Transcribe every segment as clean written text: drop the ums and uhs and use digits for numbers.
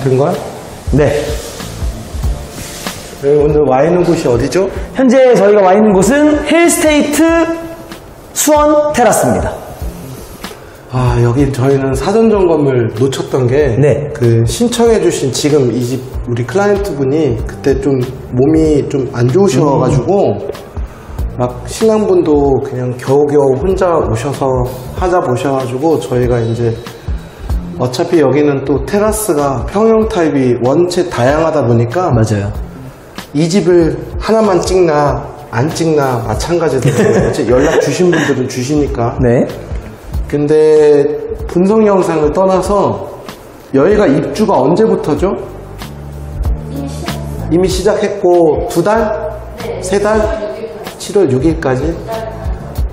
잡힌 거야? 네. 오늘 와 있는 곳이 어디죠? 현재 저희가 와 있는 곳은 힐스테이트 수원 테라스입니다. 아, 여기 저희는 사전 점검을 놓쳤던 게, 네. 그 신청해주신 지금 이 집 우리 클라이언트 분이 그때 좀 몸이 좀 안 좋으셔가지고, 막 신랑분도 그냥 겨우겨우 혼자 오셔서 하자 보셔가지고, 저희가 이제 어차피 여기는 또 테라스가 평형 타입이 원체 다양하다 보니까, 맞아요. 이 집을 하나만 찍나 안 찍나 마찬가지더라고요. 연락 주신 분들은 주시니까. 네. 근데 분석 영상을 떠나서 여기가 입주가 언제부터죠? 이미 시작했고 2달? 3달? 7월 6일까지?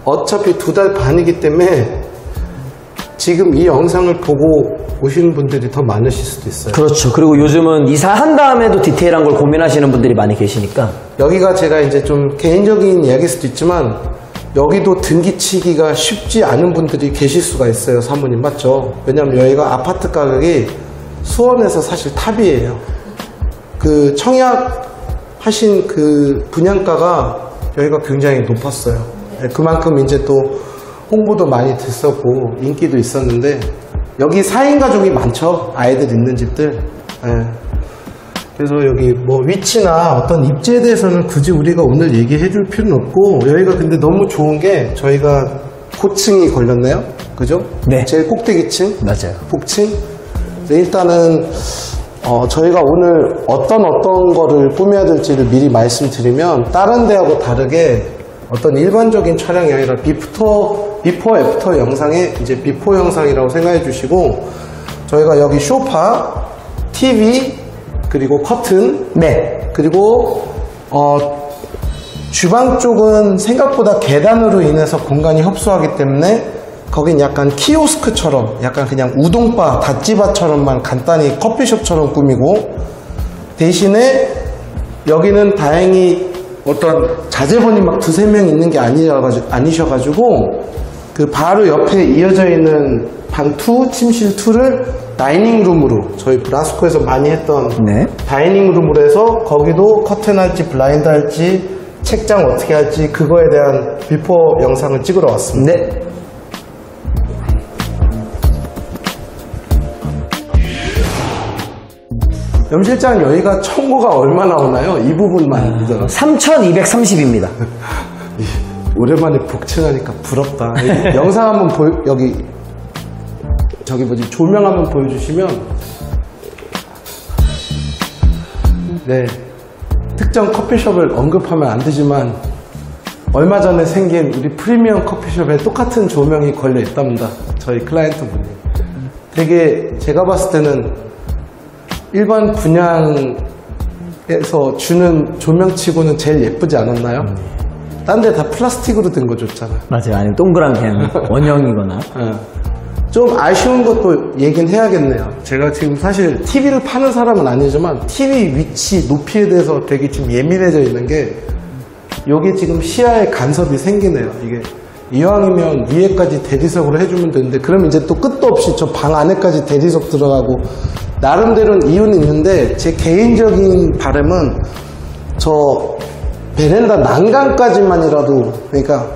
어차피 2달 반이기 때문에 지금 이 영상을 보고 오시는 분들이 더 많으실 수도 있어요. 그렇죠. 그리고 요즘은 이사한 다음에도 디테일한 걸 고민하시는 분들이 많이 계시니까. 여기가 제가 이제 좀 개인적인 이야기일 수도 있지만 여기도 등기치기가 쉽지 않은 분들이 계실 수가 있어요. 사모님 맞죠? 왜냐면 여기가 아파트 가격이 수원에서 사실 탑이에요. 그 청약 하신 그 분양가가 여기가 굉장히 높았어요. 그만큼 이제 또 홍보도 많이 됐었고 인기도 있었는데 여기 4인 가족이 많죠. 아이들 있는 집들. 그래서 여기 뭐 위치나 어떤 입지에 대해서는 굳이 우리가 오늘 얘기해 줄 필요는 없고, 여기가 근데 너무 좋은 게 저희가 고층이 걸렸네요. 그죠? 네. 제일 꼭대기층. 맞아요. 복층. 일단은 저희가 오늘 어떤 거를 꾸며야 될지를 미리 말씀드리면, 다른 데하고 다르게 어떤 일반적인 차량이 아니라 비포 애프터 영상에 이제 비포 영상이라고 생각해 주시고, 저희가 여기 소파, TV, 그리고 커튼, 네. 그리고 주방 쪽은 생각보다 계단으로 인해서 공간이 협소하기 때문에 거긴 약간 키오스크처럼, 약간 그냥 우동바, 다찌바처럼만 간단히 커피숍처럼 꾸미고, 대신에 여기는 다행히 어떤 자제분이 막 2-3명 있는 게 아니셔가지고 그 바로 옆에 이어져 있는 방 2, 침실 2를 다이닝룸으로, 저희 브라스코에서 많이 했던 네. 다이닝룸으로 해서 거기도 커튼 할지 블라인드 할지 책장 어떻게 할지 그거에 대한 비포 영상을 찍으러 왔습니다. 네. 염실장 여기가 청구가 얼마 나오나요? 이 부분만 믿어라. 3,230입니다. 오랜만에 복층하니까 부럽다. 영상 한번 여기 저기 뭐지, 조명 한번 보여주시면, 네, 특정 커피숍을 언급하면 안 되지만 얼마 전에 생긴 우리 프리미엄 커피숍에 똑같은 조명이 걸려 있답니다. 저희 클라이언트 분이. 되게 제가 봤을 때는 일반 분양에서 주는 조명치고는 제일 예쁘지 않았나요? 딴 데 다 플라스틱으로 된 거 줬잖아. 맞아요. 아니면 동그란 펜, 원형이거나. 좀 아쉬운 것도 얘기는 해야겠네요. 제가 지금 사실 TV를 파는 사람은 아니지만 TV 위치, 높이에 대해서 되게 지금 예민해져 있는 게, 여기 지금 시야에 간섭이 생기네요. 이게 이왕이면 위에까지 대리석으로 해주면 되는데, 그럼 이제 또 끝도 없이 저 방 안에까지 대리석 들어가고, 나름대로는 이유는 있는데 제 개인적인 바람은 저 베란다 난간까지만이라도, 그러니까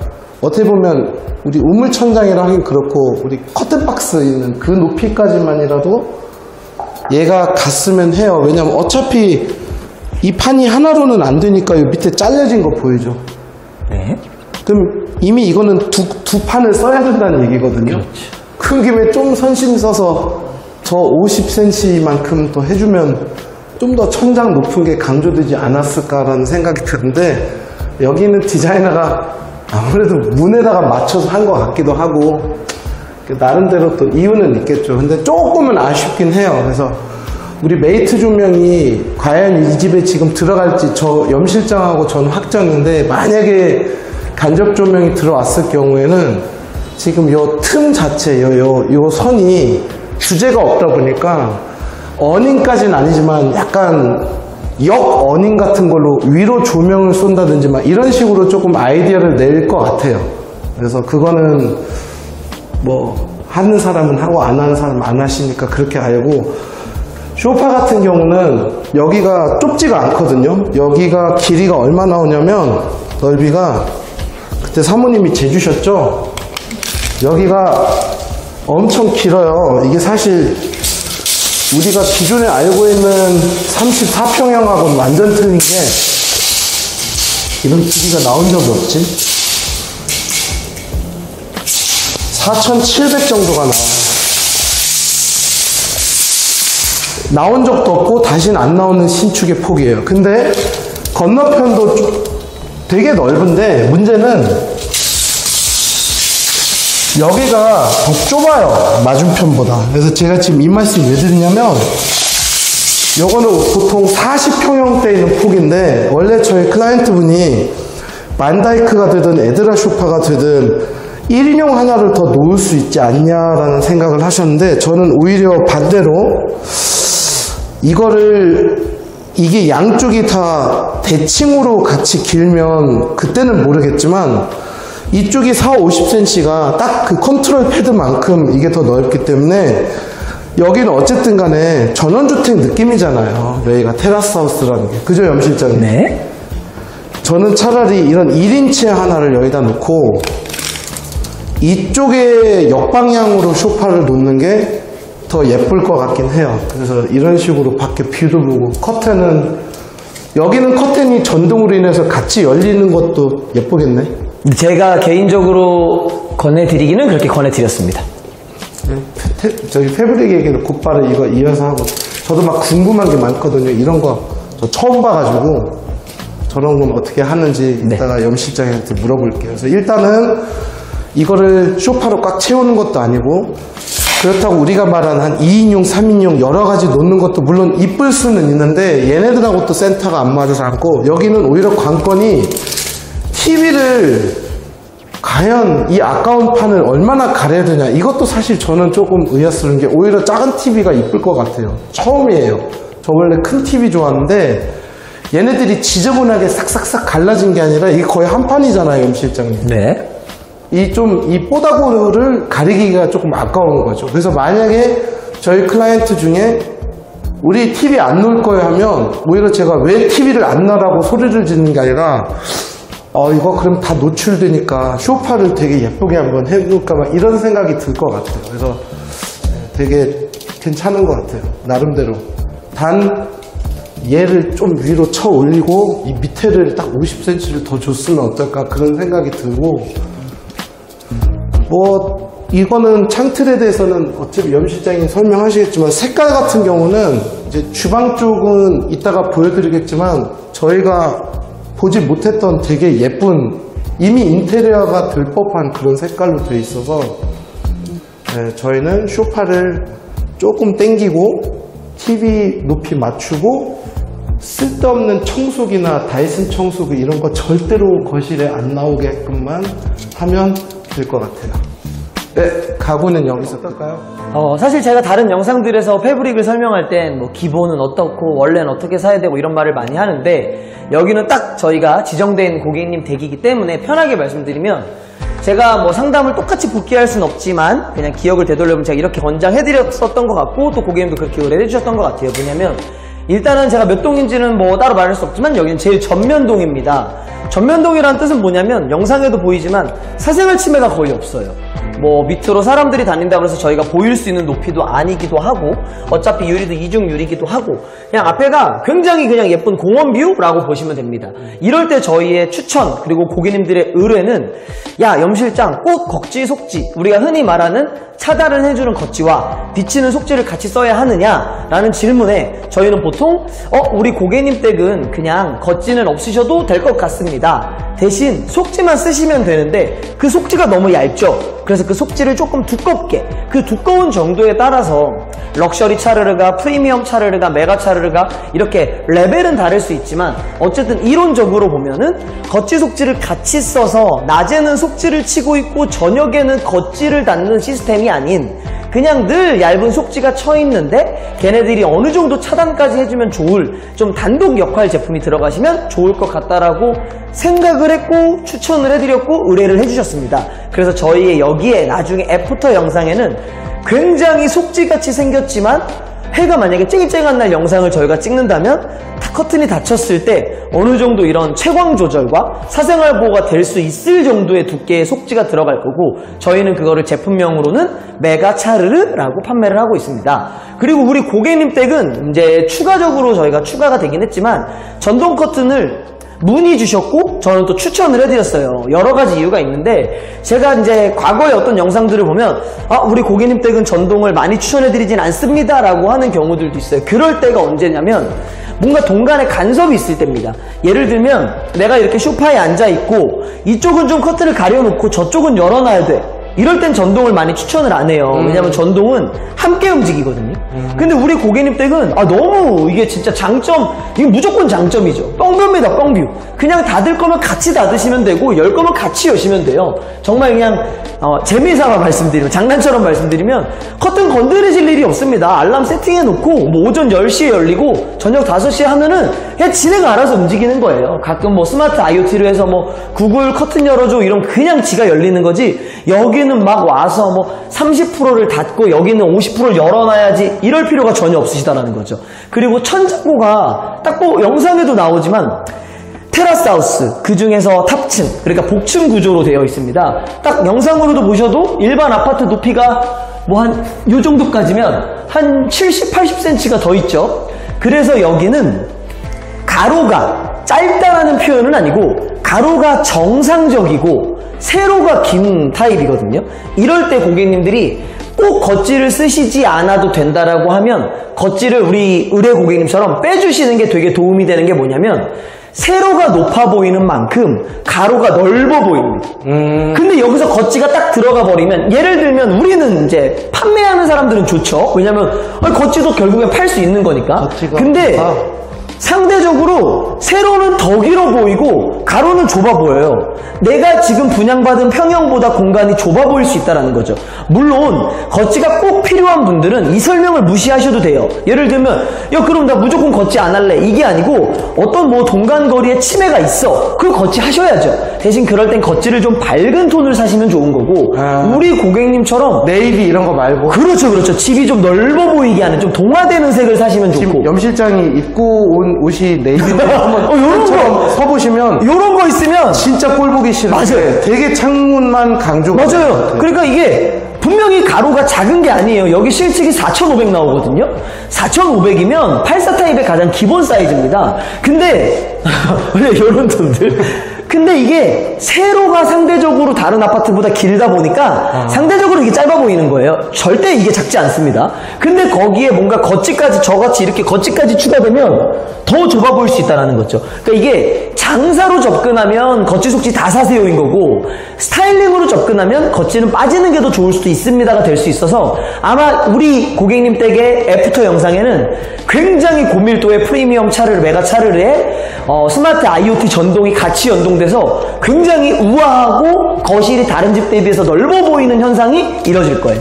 어떻게 보면 우리 우물천장이라 하긴 그렇고 우리 커튼박스 있는 그 높이까지만이라도 얘가 갔으면 해요. 왜냐면 어차피 이 판이 하나로는 안 되니까 이 밑에 잘려진 거 보이죠? 네. 그럼 이미 이거는 두 판을 써야 된다는 얘기거든요. 그렇지. 큰 김에 좀 선심 써서 저 50cm만큼 더 해주면 좀 더 천장 높은 게 강조되지 않았을까라는 생각이 드는데, 여기는 디자이너가 아무래도 문에다가 맞춰서 한 것 같기도 하고, 나름대로 또 이유는 있겠죠. 근데 조금은 아쉽긴 해요. 그래서 우리 메이트 조명이 과연 이 집에 지금 들어갈지, 저 염실장하고 저는 확정인데, 만약에 간접 조명이 들어왔을 경우에는 지금 요 틈 자체, 요 선이 주제가 없다 보니까 어닝까지는 아니지만 약간 역어닝 같은 걸로 위로 조명을 쏜다든지 막 이런 식으로 조금 아이디어를 낼 것 같아요. 그래서 그거는 뭐 하는 사람은 하고 안 하는 사람은 안 하시니까 그렇게 알고, 소파 같은 경우는 여기가 좁지가 않거든요. 여기가 길이가 얼마 나오냐면 넓이가 그때 사모님이 재주셨죠. 여기가 엄청 길어요. 이게 사실 우리가 기존에 알고 있는 34평형하고는 완전 틀린 게 이런 길이가 나온 적이 없지. 4,700 정도가 나온 적도 없고 다시는 안 나오는 신축의 폭이에요. 근데 건너편도 되게 넓은데 문제는 여기가 더 좁아요. 맞은편보다. 그래서 제가 지금 이 말씀 왜 드리냐면 요거는 보통 40평형대 있는 폭인데 원래 저희 클라이언트 분이 반다이크가 되든 에드라 소파가 되든 1인용 하나를 더 놓을 수 있지 않냐라는 생각을 하셨는데 저는 오히려 반대로 이게 양쪽이 다 대칭으로 같이 길면 그때는 모르겠지만 이쪽이 40-50cm가 딱 그 컨트롤 패드만큼 이게 더 넓기 때문에 여기는 어쨌든 간에 전원주택 느낌이잖아요. 여기가 테라스하우스라는 게. 그죠, 염 실장님? 네. 저는 차라리 이런 1인치 하나를 여기다 놓고 이쪽에 역방향으로 소파를 놓는 게 더 예쁠 것 같긴 해요. 그래서 이런 식으로 밖에 뷰도 보고 커튼은 여기는 커튼이 전동으로 인해서 같이 열리는 것도 예쁘겠네. 제가 개인적으로 권해드리기는 그렇게 권해드렸습니다. 저기 패브릭 얘기는 곧바로 이거 이어서 하고 저도 막 궁금한 게 많거든요. 이런 거 저 처음 봐가지고 저런 건 어떻게 하는지 이따가 염 실장님한테 물어볼게요. 그래서 일단은 이거를 소파로 꽉 채우는 것도 아니고 그렇다고 우리가 말한 한 2인용, 3인용 여러 가지 놓는 것도 물론 이쁠 수는 있는데 얘네들하고 또 센터가 안 맞아서 않고 여기는 오히려 관건이 TV를 과연 이 아까운 판을 얼마나 가려야 되냐 이것도 사실 저는 조금 의아스러운 게 오히려 작은 TV가 이쁠 것 같아요. 처음이에요. 저 원래 큰 TV 좋아하는데 얘네들이 지저분하게 싹싹싹 갈라진 게 아니라 이게 거의 한 판이잖아요, 염 실장님. 네. 이 뽀다구를 가리기가 조금 아까운 거죠. 그래서 만약에 저희 클라이언트 중에 우리 TV 안 놓을 거예요 하면 오히려 제가 왜 TV를 안 놔라고 소리를 지르는 게 아니라 이거 그럼 다 노출되니까 소파를 되게 예쁘게 한번 해볼까 막 이런 생각이 들 것 같아요. 그래서 되게 괜찮은 것 같아요. 나름대로. 단 얘를 좀 위로 쳐 올리고 이 밑에를 딱 50cm를 더 줬으면 어떨까 그런 생각이 들고 뭐 이거는 창틀에 대해서는 어차피 염 실장님 설명하시겠지만 색깔 같은 경우는 이제 주방 쪽은 이따가 보여드리겠지만 저희가 보지 못했던 되게 예쁜 이미 인테리어가 될 법한 그런 색깔로 되어 있어서 저희는 소파를 조금 당기고 TV 높이 맞추고 쓸데없는 청소기나 다이슨 청소기 이런 거 절대로 거실에 안 나오게끔만 하면 될 것 같아요. 네, 가구는 여기서 뜰까요? 사실 제가 다른 영상들에서 패브릭을 설명할 땐 뭐 기본은 어떻고 원래는 어떻게 사야 되고 이런 말을 많이 하는데 여기는 딱 저희가 지정된 고객님 댁이기 때문에 편하게 말씀드리면 제가 뭐 상담을 똑같이 복귀할 수는 없지만 그냥 기억을 되돌려보면 제가 이렇게 권장해드렸었던 것 같고 또 고객님도 그렇게 의뢰해주셨던 것 같아요. 뭐냐면 일단은 제가 몇 동인지는 뭐 따로 말할 수 없지만 여기는 제일 전면동입니다. 전면동이라는 뜻은 뭐냐면 영상에도 보이지만 사생활 침해가 거의 없어요. 뭐 밑으로 사람들이 다닌다고 해서 저희가 보일 수 있는 높이도 아니기도 하고 어차피 유리도 이중 유리기도 하고 그냥 앞에가 굉장히 그냥 예쁜 공원 뷰라고 보시면 됩니다. 이럴 때 저희의 추천 그리고 고객님들의 의뢰는 야 염실장 꼭 걷지 속지 우리가 흔히 말하는 차단을 해주는 걷지와 비치는 속지를 같이 써야 하느냐 라는 질문에 저희는 보통 우리 고객님 댁은 그냥 걷지는 없으셔도 될 것 같습니다. 대신 속지만 쓰시면 되는데 그 속지가 너무 얇죠. 그래서 그 속지를 조금 두껍게 그 두꺼운 정도에 따라서 럭셔리 차르르가 프리미엄 차르르가 메가 차르르가 이렇게 레벨은 다를 수 있지만 어쨌든 이론적으로 보면은 걷지 속지를 같이 써서 낮에는 속지를 치고 있고 저녁에는 걷지를 닫는 시스템이 아닌 그냥 늘 얇은 속지가 쳐 있는데 걔네들이 어느 정도 차단까지 해주면 좋을 좀 단독 역할 제품이 들어가시면 좋을 것 같다라고 생각을 했고 추천을 해드렸고 의뢰를 해주셨습니다. 그래서 저희의 여기에 나중에 애프터 영상에는 굉장히 속지같이 생겼지만 해가 만약에 쨍쨍한 날 영상을 저희가 찍는다면 다 커튼이 닫혔을 때 어느 정도 이런 채광 조절과 사생활 보호가 될 수 있을 정도의 두께의 속지가 들어갈 거고 저희는 그거를 제품명으로는 메가 차르르라고 판매를 하고 있습니다. 그리고 우리 고객님 댁은 이제 추가적으로 저희가 추가가 되긴 했지만 전동 커튼을 문의 주셨고 저는 또 추천을 해드렸어요. 여러 가지 이유가 있는데 제가 이제 과거의 어떤 영상들을 보면 우리 고객님 댁은 전동을 많이 추천해드리진 않습니다 라고 하는 경우들도 있어요. 그럴 때가 언제냐면 뭔가 동간에 간섭이 있을 때입니다. 예를 들면 내가 이렇게 소파에 앉아있고 이쪽은 좀 커튼을 가려놓고 저쪽은 열어놔야 돼. 이럴 땐 전동을 많이 추천을 안 해요. 왜냐면 전동은 함께 움직이거든요. 근데 우리 고객님 댁은 너무 이게 진짜 장점, 이게 무조건 장점이죠. 뻥뷰입니다, 뻥뷰. 그냥 닫을 거면 같이 닫으시면 되고 열 거면 같이 여시면 돼요. 정말 그냥 재미삼아 말씀드리면, 장난처럼 말씀드리면 커튼 건드리실 일이 없습니다. 알람 세팅해 놓고 뭐 오전 10시에 열리고 저녁 5시에 하면은 그냥 지네가 알아서 움직이는 거예요. 가끔 뭐 스마트 IoT로 해서 뭐 구글 커튼 열어줘 이러면 그냥 지가 열리는 거지 여기는 막 와서 뭐 30%를 닫고 여기는 50%를 열어놔야지 이럴 필요가 전혀 없으시다라는 거죠. 그리고 천장고가 딱 영상에도 나오지만 테라스 하우스, 그 중에서 탑층, 그러니까 복층 구조로 되어 있습니다. 딱 영상으로도 보셔도 일반 아파트 높이가 뭐 한 요 정도까지면 한 70, 80cm가 더 있죠. 그래서 여기는 가로가 짧다라는 표현은 아니고 가로가 정상적이고 세로가 긴 타입이거든요. 이럴 때 고객님들이 꼭 겉질을 쓰시지 않아도 된다라고 하면 겉질을 우리 의뢰 고객님처럼 빼주시는 게 되게 도움이 되는 게 뭐냐면 세로가 높아 보이는 만큼 가로가 넓어 보입니다. 근데 여기서 겉지가 딱 들어가 버리면 예를 들면 우리는 이제 판매하는 사람들은 좋죠. 왜냐면 겉지도 결국엔 팔 수 있는 거니까. 근데 상대적으로 세로는 더 길어 보이고 가로는 좁아 보여요. 내가 지금 분양받은 평형보다 공간이 좁아 보일 수 있다는 거죠. 물론 겉지가 꼭 필요한 분들은 이 설명을 무시하셔도 돼요. 예를 들면 그럼 나 무조건 겉지 안 할래 이게 아니고 어떤 뭐 동간거리에 침해가 있어 그럼 겉지 하셔야죠. 대신 그럴 땐 겉지를 좀 밝은 톤을 사시면 좋은 거고 우리 고객님처럼 네이비 이런 거 말고 그렇죠. 집이 좀 넓어 보이게 하는 좀 동화되는 색을 사시면 좋고 지금 염 실장이 입고 온 옷이 네이비인데 한번 요런 거 서보시면 요런 거 있으면 진짜 꼴 보기 싫어요. 맞아요. 되게 창문만 강조가 맞아요. 그러니까 이게 분명히 가로가 작은 게 아니에요. 여기 실측이 4,500 나오거든요. 4,500이면 84 타입의 가장 기본 사이즈입니다. 근데 요런 톤들 근데 이게 세로가 상대적으로 다른 아파트보다 길다 보니까 상대적으로 이게 짧아 보이는 거예요. 절대 이게 작지 않습니다. 근데 거기에 뭔가 겉지까지 저같이 이렇게 겉지까지 추가되면 더 좁아 보일 수 있다는 거죠. 그러니까 이게 장사로 접근하면 겉지 속지 다 사세요인 거고 스타일링으로 접근하면 겉지는 빠지는 게 더 좋을 수도 있습니다가 될 수 있어서 아마 우리 고객님 댁의 애프터 영상에는 굉장히 고밀도의 프리미엄 차르르, 메가 차르르에 스마트 IoT 전동이 같이 연동돼서 굉장히 우아하고 거실이 다른 집 대비해서 넓어 보이는 현상이 이뤄질 거예요.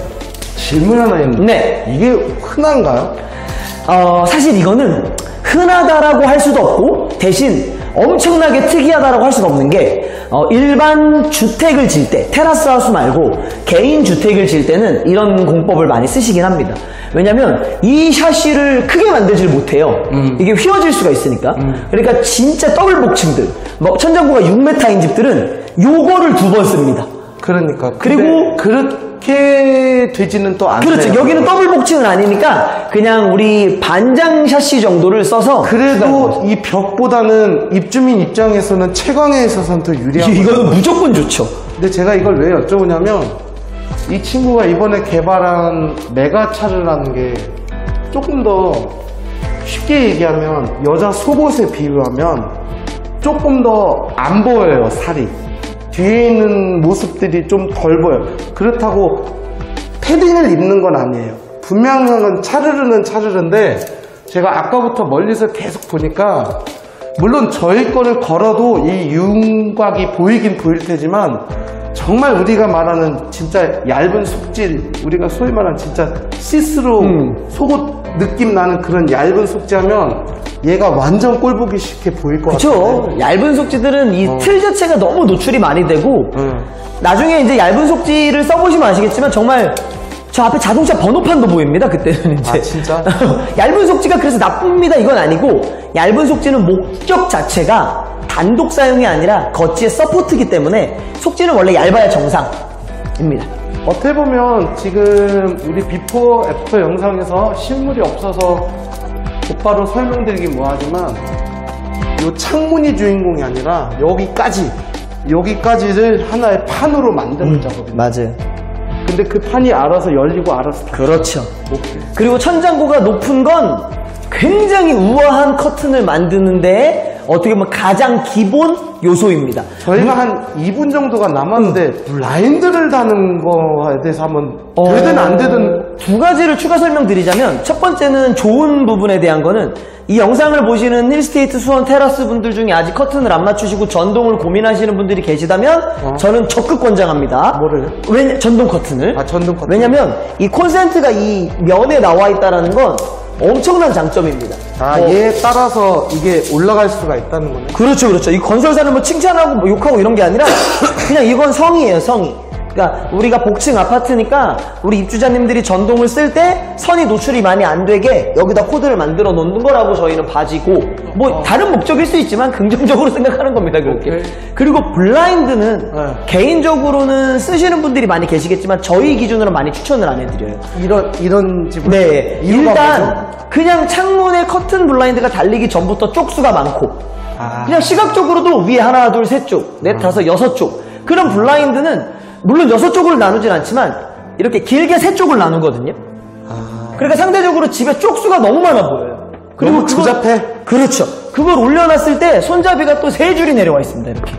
질문 하나 있는데 네. 이게 흔한가요? 사실 이거는 흔하다라고 할 수도 없고 대신 엄청나게 특이하다라고 할 수가 없는 게 일반 주택을 질 때 테라스 하우스 말고 개인 주택을 질 때는 이런 공법을 많이 쓰시긴 합니다. 왜냐면 이 샤시를 크게 만들질 못해요. 이게 휘어질 수가 있으니까. 그러니까 진짜 더블 복층들 뭐 천장고가 6m인 집들은 요거를 2번 씁니다. 그러니까 그리고 그렇게 되지는 또 않아요. 그렇죠. 여기는 더블 복층은 아니니까 그냥 우리 반장 샤시 정도를 써서 그래도 이 벽보다는 입주민 입장에서는 채광에 있어서는 더 유리한 이거는 무조건 좋죠. 근데 제가 이걸 왜 여쭤보냐면 이 친구가 이번에 개발한 메가차르라는 게 조금 더 쉽게 얘기하면 여자 속옷에 비유하면 조금 더 안 보여요. 살이 뒤에 있는 모습들이 좀 덜 보여요. 그렇다고 패딩을 입는 건 아니에요. 분명한 건 차르르는 차르르인데 제가 아까부터 멀리서 계속 보니까 물론 저희 거를 걸어도 이 윤곽이 보이긴 보일 테지만 정말 우리가 말하는 진짜 얇은 속질, 우리가 소위 말하는 진짜 시스루 속옷 느낌 나는 그런 얇은 속지하면 얘가 완전 꼴보기 쉽게 보일 것 같아요. 그렇죠. 얇은 속지들은 이 틀 자체가 너무 노출이 많이 되고 나중에 이제 얇은 속지를 써보시면 아시겠지만 정말 저 앞에 자동차 번호판도 보입니다. 그때는 이제. 아, 진짜? 얇은 속지가 그래서 나쁩니다. 이건 아니고, 얇은 속지는 목적 자체가 단독 사용이 아니라 겉지의 서포트이기 때문에 속지는 원래 얇아야 정상입니다. 어떻게 보면 지금 우리 비포 애프터 영상에서 실물이 없어서 곧바로 설명드리긴 뭐하지만 이 창문이 주인공이 아니라 여기까지를 하나의 판으로 만드는 작업입니다. 맞아요. 근데 그 판이 알아서 열리고 알아서 그렇죠. 오케이. 그리고 천장고가 높은 건 굉장히 우아한 커튼을 만드는데 어떻게 보면 가장 기본 요소입니다. 저희가 한 2분 정도가 남았는데 블라인드를 다는 거에 대해서 한번 되든 안 되든 두 가지를 추가 설명드리자면 첫 번째는 좋은 부분에 대한 거는 이 영상을 보시는 힐스테이트 수원 테라스 분들 중에 아직 커튼을 안 맞추시고 전동을 고민하시는 분들이 계시다면 저는 적극 권장합니다. 뭐를? 전동 커튼을. 아, 전동 커튼. 왜냐면 이 콘센트가 이 면에 나와 있다는 건 엄청난 장점입니다. 얘에 따라서 이게 올라갈 수가 있다는 거네. 그렇죠, 그렇죠. 이 건설사는 뭐 칭찬하고 뭐 욕하고 이런 게 아니라 그냥 이건 성의예요, 성의. 그러니까 우리가 복층 아파트니까 우리 입주자님들이 전동을 쓸 때 선이 노출이 많이 안 되게 여기다 코드를 만들어 놓는 거라고 저희는 봐지고 뭐 다른 목적일 수 있지만 긍정적으로 생각하는 겁니다, 그렇게. 오케이. 그리고 블라인드는 개인적으로는 쓰시는 분들이 많이 계시겠지만 저희 기준으로 많이 추천을 안 해드려요. 이런 집은 네, 이유가 일단 뭐죠? 그냥 창문에 커튼 블라인드가 달리기 전부터 쪽수가 많고 그냥 시각적으로도 위에 하나, 둘, 셋 쪽, 넷, 다섯, 여섯 쪽 그런 블라인드는 물론 여섯 쪽으로 나누진 않지만 이렇게 길게 세 쪽을 나누거든요. 그러니까 상대적으로 집에 쪽수가 너무 많아 보여요. 그리고 조잡해. 그렇죠. 그걸 올려놨을 때 손잡이가 또 세 줄이 내려와 있습니다. 이렇게.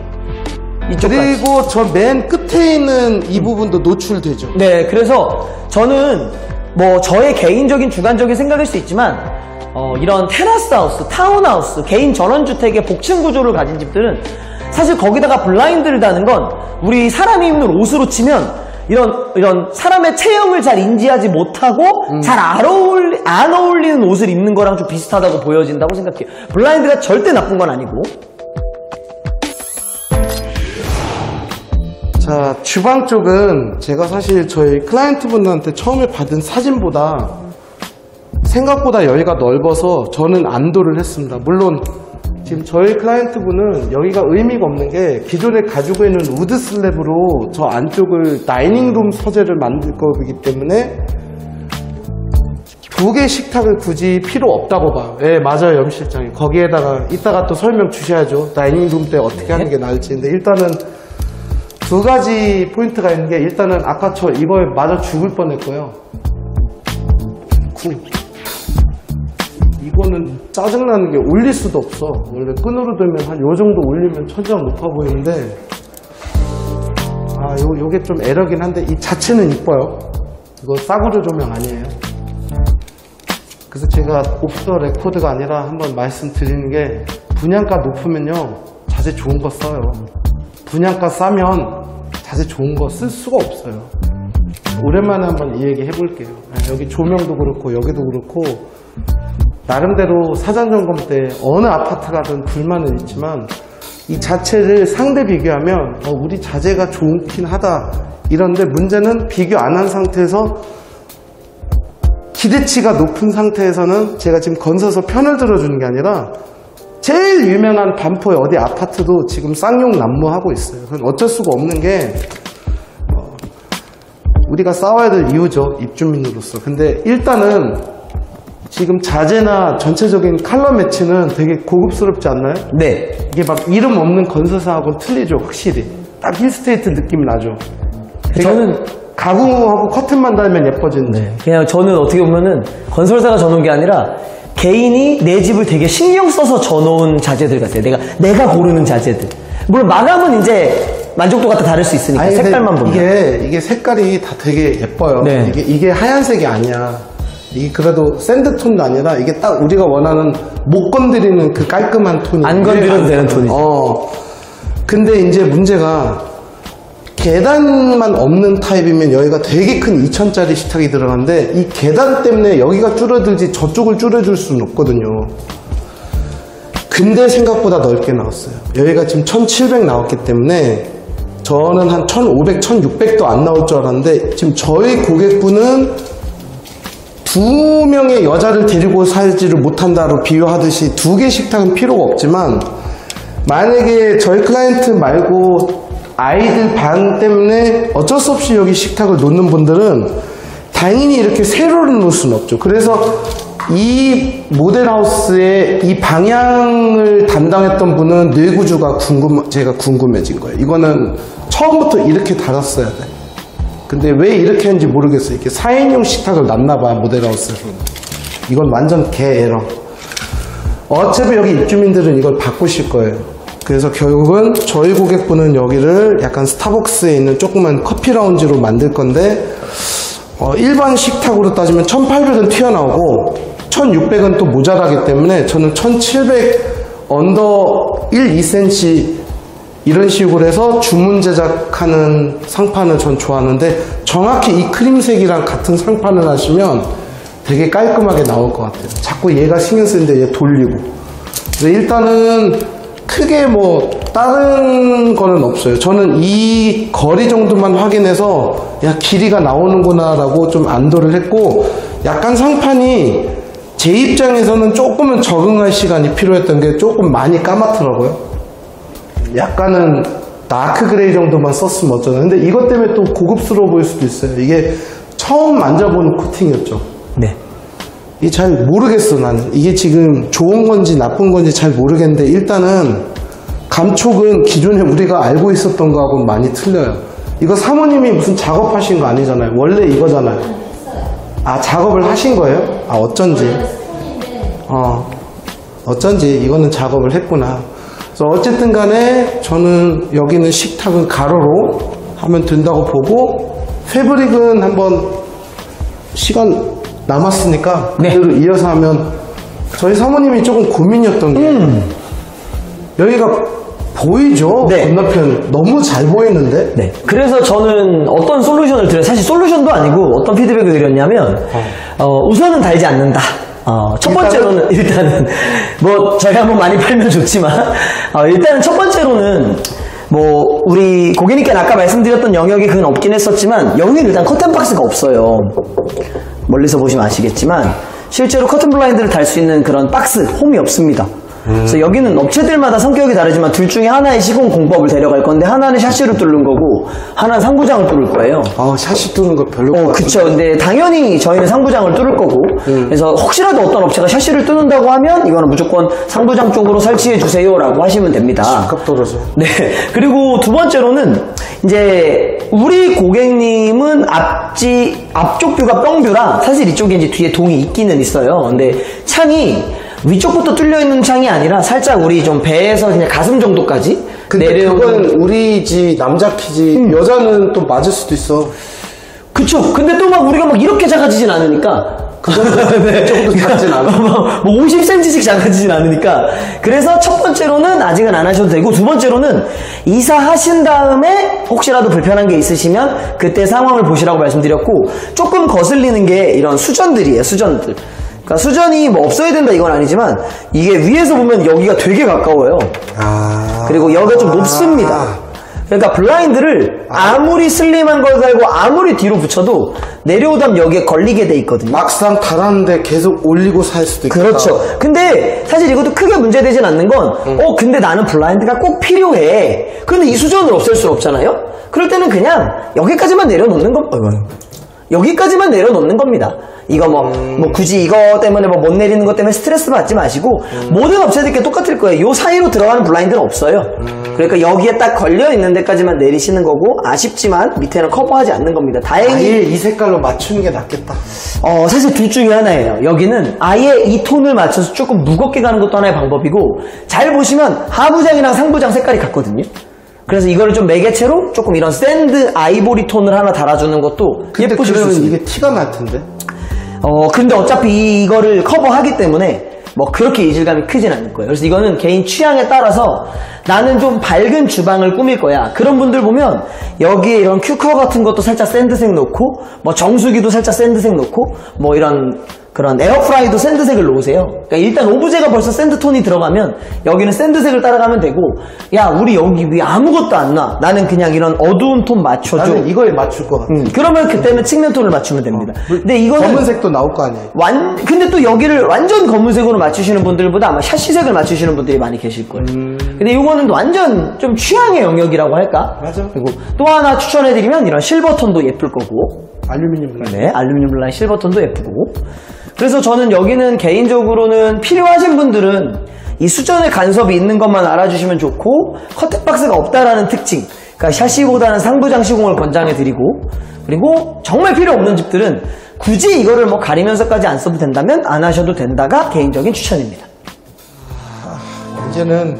이쪽까지. 그리고 저 맨 끝에 있는 이 부분도 노출되죠. 네, 그래서 저는 뭐 저의 개인적인 주관적인 생각일 수 있지만 이런 테라스 하우스, 타운하우스, 개인 전원주택의 복층 구조를 가진 집들은 사실 거기다가 블라인드를 다는 건 우리 사람이 입는 옷으로 치면 이런 사람의 체형을 잘 인지하지 못하고 잘 안 어울리는 옷을 입는 거랑 좀 비슷하다고 보여진다고 생각해요. 블라인드가 절대 나쁜 건 아니고. 자, 주방 쪽은 제가 사실 저희 클라이언트 분들한테 처음에 받은 사진보다 생각보다 여기가 넓어서 저는 안도를 했습니다. 물론 지금 저희 클라이언트 분은 여기가 의미가 없는 게 기존에 가지고 있는 우드 슬랩으로 저 안쪽을 다이닝룸 서재를 만들 거기 때문에 두 개 식탁을 굳이 필요 없다고 봐요. 예, 맞아요, 염 실장님. 거기에다가 이따가 또 설명 주셔야죠. 다이닝룸 때 어떻게 하는 게 나을지. 근데 일단은 두 가지 포인트가 있는 게 일단은 아까 저 이거에 맞아 죽을 뻔했고요. 이거는 짜증나는 게 올릴 수도 없어. 원래 끈으로 들면 한 요 정도 올리면 천장 높아 보이는데 요게 좀 에러긴 한데 이 자체는 이뻐요. 이거 싸구려 조명 아니에요. 그래서 제가 오프 더 레코드가 아니라 한번 말씀드리는 게 분양가 높으면요 자재 좋은 거 써요. 분양가 싸면 자재 좋은 거 쓸 수가 없어요. 오랜만에 한번 이 얘기 해볼게요. 여기 조명도 그렇고 여기도 그렇고 나름대로 사전점검 때 어느 아파트 가든 불만은 있지만 이 자체를 상대 비교하면 우리 자재가 좋긴 하다 이런데 문제는 비교 안 한 상태에서 기대치가 높은 상태에서는 제가 지금 건설서 편을 들어주는 게 아니라 제일 유명한 반포의 어디 아파트도 지금 쌍용 난무하고 있어요. 그건 어쩔 수가 없는 게 우리가 싸워야 될 이유죠. 입주민으로서. 근데 일단은 지금 자재나 전체적인 컬러 매치는 되게 고급스럽지 않나요? 네. 이게 막 이름 없는 건설사하고는 틀리죠. 확실히. 딱 힐스테이트 느낌이 나죠. 저는 가구하고 커튼만 달면 예뻐지는데. 네. 그냥 저는 어떻게 보면은 건설사가 져놓은 게 아니라 개인이 내 집을 되게 신경 써서 져놓은 자재들 같아요. 내가 고르는 자재들. 물론 마감은 이제 만족도가 다 다를 수 있으니까 아니, 색깔만 보면. 이게 색깔이 다 되게 예뻐요. 네. 이게 하얀색이 아니야. 이게 그래도 샌드톤도 아니라 이게 딱 우리가 원하는 못 건드리는 그 깔끔한 톤이. 안 건드려도 되는 톤이죠. 근데 이제 문제가 계단만 없는 타입이면 여기가 되게 큰 2층짜리 식탁이 들어가는데 이 계단 때문에 여기가 줄어들지 저쪽을 줄여줄 수는 없거든요. 근데 생각보다 넓게 나왔어요. 여기가 지금 1700 나왔기 때문에 저는 한 1,500, 1,600도 안 나올 줄 알았는데 지금 저희 고객분은 2명의 여자를 데리고 살지를 못한다로 비유하듯이 2개 식탁은 필요가 없지만 만약에 저희 클라이언트 말고 아이들 방 때문에 어쩔 수 없이 여기 식탁을 놓는 분들은 당연히 이렇게 세로를 놓을 수는 없죠. 그래서 이 모델하우스의 이 방향을 담당했던 분은 뇌구조가 제가 궁금해진 거예요. 이거는 처음부터 이렇게 달았어야 돼. 근데 왜 이렇게 했는지 모르겠어요. 이렇게 4인용 식탁을 놨나봐, 모델하우스에서는. 이건 완전 개 에러. 어차피 여기 입주민들은 이걸 바꾸실 거예요. 그래서 결국은 저희 고객분은 여기를 약간 스타벅스에 있는 조그만 커피 라운지로 만들 건데, 일반 식탁으로 따지면 1,800은 튀어나오고, 1,600은 또 모자라기 때문에 저는 1,700 언더 1, 2cm 이런 식으로 해서 주문 제작하는 상판을 전 좋아하는데 정확히 이 크림색이랑 같은 상판을 하시면 되게 깔끔하게 나올 것 같아요. 자꾸 얘가 신경 쓰는데 얘 돌리고. 그래서 일단은 크게 뭐 다른 거는 없어요. 저는 이 거리 정도만 확인해서 야 길이가 나오는구나 라고 좀 안도를 했고, 약간 상판이 제 입장에서는 조금은 적응할 시간이 필요했던 게 조금 많이 까맣더라고요. 약간은 다크 그레이 정도만 썼으면 어쩌나. 근데 이것 때문에 또 고급스러워 보일 수도 있어요. 이게 처음 만져보는 코팅이었죠. 네. 이게 잘 모르겠어, 나는. 이게 지금 좋은 건지 나쁜 건지 잘 모르겠는데, 일단은 감촉은 기존에 우리가 알고 있었던 거하고는 많이 틀려요. 이거 사모님이 무슨 작업하신 거 아니잖아요. 원래 이거잖아요. 아, 작업을 하신 거예요? 아, 어쩐지. 어쩐지 이거는 작업을 했구나. 그래서 어쨌든 간에 저는 여기는 식탁은 가로로 하면 된다고 보고, 패브릭은 한번 시간 남았으니까 그대로 이어서 하면, 저희 사모님이 조금 고민이었던 게 여기가 보이죠? 네. 건너편 너무 잘 보이는데? 네. 그래서 저는 어떤 솔루션을 드려요. 사실 솔루션도 아니고 어떤 피드백을 드렸냐면, 우선은 달지 않는다. 첫 번째로는 일단은 뭐 저희가 뭐 많이 팔면 좋지만 일단은 첫 번째로는 뭐 우리 고객님께는 아까 말씀드렸던 영역이 그건 없긴 했었지만, 여기는 일단 커튼박스가 없어요. 멀리서 보시면 아시겠지만 실제로 커튼 블라인드를 달 수 있는 그런 박스, 홈이 없습니다. 그래서 여기는 업체들마다 성격이 다르지만 둘 중에 하나의 시공 공법을 데려갈 건데, 하나는 샤시로 뚫는 거고 하나는 상부장을 뚫을 거예요. 샤시 뚫는 거 별로. 그쵸. 근데 당연히 저희는 상부장을 뚫을 거고, 그래서 혹시라도 어떤 업체가 샤시를 뚫는다고 하면 이거는 무조건 상부장 쪽으로 설치해 주세요라고 하시면 됩니다. 집값 떨어져. 네. 그리고 두 번째로는 이제 우리 고객님은 앞쪽 뷰가 뻥뷰라 사실 이쪽에 이제 뒤에 동이 있기는 있어요. 근데 창이 위쪽부터 뚫려있는 창이 아니라 살짝 우리 좀 배에서 그냥 가슴 정도까지 근데 내려오는. 그건 우리 집 남자 키지 여자는 또 맞을 수도 있어. 그쵸. 근데 또 막 우리가 막 이렇게 작아지진 않으니까. 그 정도 작진 않아. 뭐 50cm씩 작아지진 않으니까. 그래서 첫 번째로는 아직은 안 하셔도 되고, 두 번째로는 이사하신 다음에 혹시라도 불편한 게 있으시면 그때 상황을 보시라고 말씀드렸고, 조금 거슬리는 게 이런 수전들이에요. 수전들. 그러니까 수전이 뭐 없어야 된다 이건 아니지만, 이게 위에서 보면 여기가 되게 가까워요. 그리고 여기가 좀 높습니다. 그러니까 블라인드를 아무리 슬림한 걸 달고 아무리 뒤로 붙여도 내려오다면 여기에 걸리게 돼 있거든요. 막상 달았는데 계속 올리고 살 수도 있겠다. 그렇죠. 근데 사실 이것도 크게 문제되진 않는 건, 근데 나는 블라인드가 꼭 필요해. 근데 이 수전을 없앨 수 없잖아요. 그럴 때는 그냥 여기까지만 내려놓는 여기까지만 내려놓는 겁니다. 이거 뭐 굳이 이거 때문에 뭐 못 내리는 것 때문에 스트레스 받지 마시고, 모든 업체들께 똑같을 거예요. 요 사이로 들어가는 블라인드는 없어요. 그러니까 여기에 딱 걸려 있는 데까지만 내리시는 거고, 아쉽지만 밑에는 커버하지 않는 겁니다. 다행히 아예 이 색깔로 맞추는 게 낫겠다. 사실 둘 중에 하나예요. 여기는 아예 이 톤을 맞춰서 조금 무겁게 가는 것도 하나의 방법이고, 잘 보시면 하부장이랑 상부장 색깔이 같거든요. 그래서 이거를 좀 매개체로 조금 이런 샌드 아이보리 톤을 하나 달아주는 것도 예쁘실 수 있습니다. 이게 티가 날 텐데. 근데 어차피 이거를 커버하기 때문에 뭐 그렇게 이질감이 크진 않을 거예요. 그래서 이거는 개인 취향에 따라서 나는 좀 밝은 주방을 꾸밀 거야, 그런 분들 보면 여기에 이런 큐커 같은 것도 살짝 샌드색 놓고, 뭐 정수기도 살짝 샌드색 놓고, 뭐 이런 그런 에어프라이도 샌드색을 놓으세요. 그러니까 일단 오브제가 벌써 샌드톤이 들어가면 여기는 샌드색을 따라가면 되고, 야 우리 여기 왜 아무것도 안 나? 나는 그냥 이런 어두운 톤 맞춰줘. 나는 이거에 맞출 것 같아. 그러면 그때는 측면 톤을 맞추면 됩니다. 근데 이거는 검은색도 나올 거 아니에요. 근데 또 여기를 완전 검은색으로 맞추시는 분들보다 아마 샤시색을 맞추시는 분들이 많이 계실 거예요. 근데 이거는 완전 좀 취향의 영역이라고 할까? 맞아. 그리고 또 하나 추천해드리면 이런 실버톤도 예쁠 거고, 알루미늄 블랙. 네, 알루미늄 블라인 실버톤도 예쁘고. 그래서 저는 여기는 개인적으로는 필요하신 분들은 이 수전에 간섭이 있는 것만 알아주시면 좋고, 커튼박스가 없다라는 특징, 그러니까 샤시보다는 상부장 시공을 권장해드리고, 그리고 정말 필요 없는 집들은 굳이 이거를 뭐 가리면서까지 안 써도 된다면 안 하셔도 된다가 개인적인 추천입니다. 이제는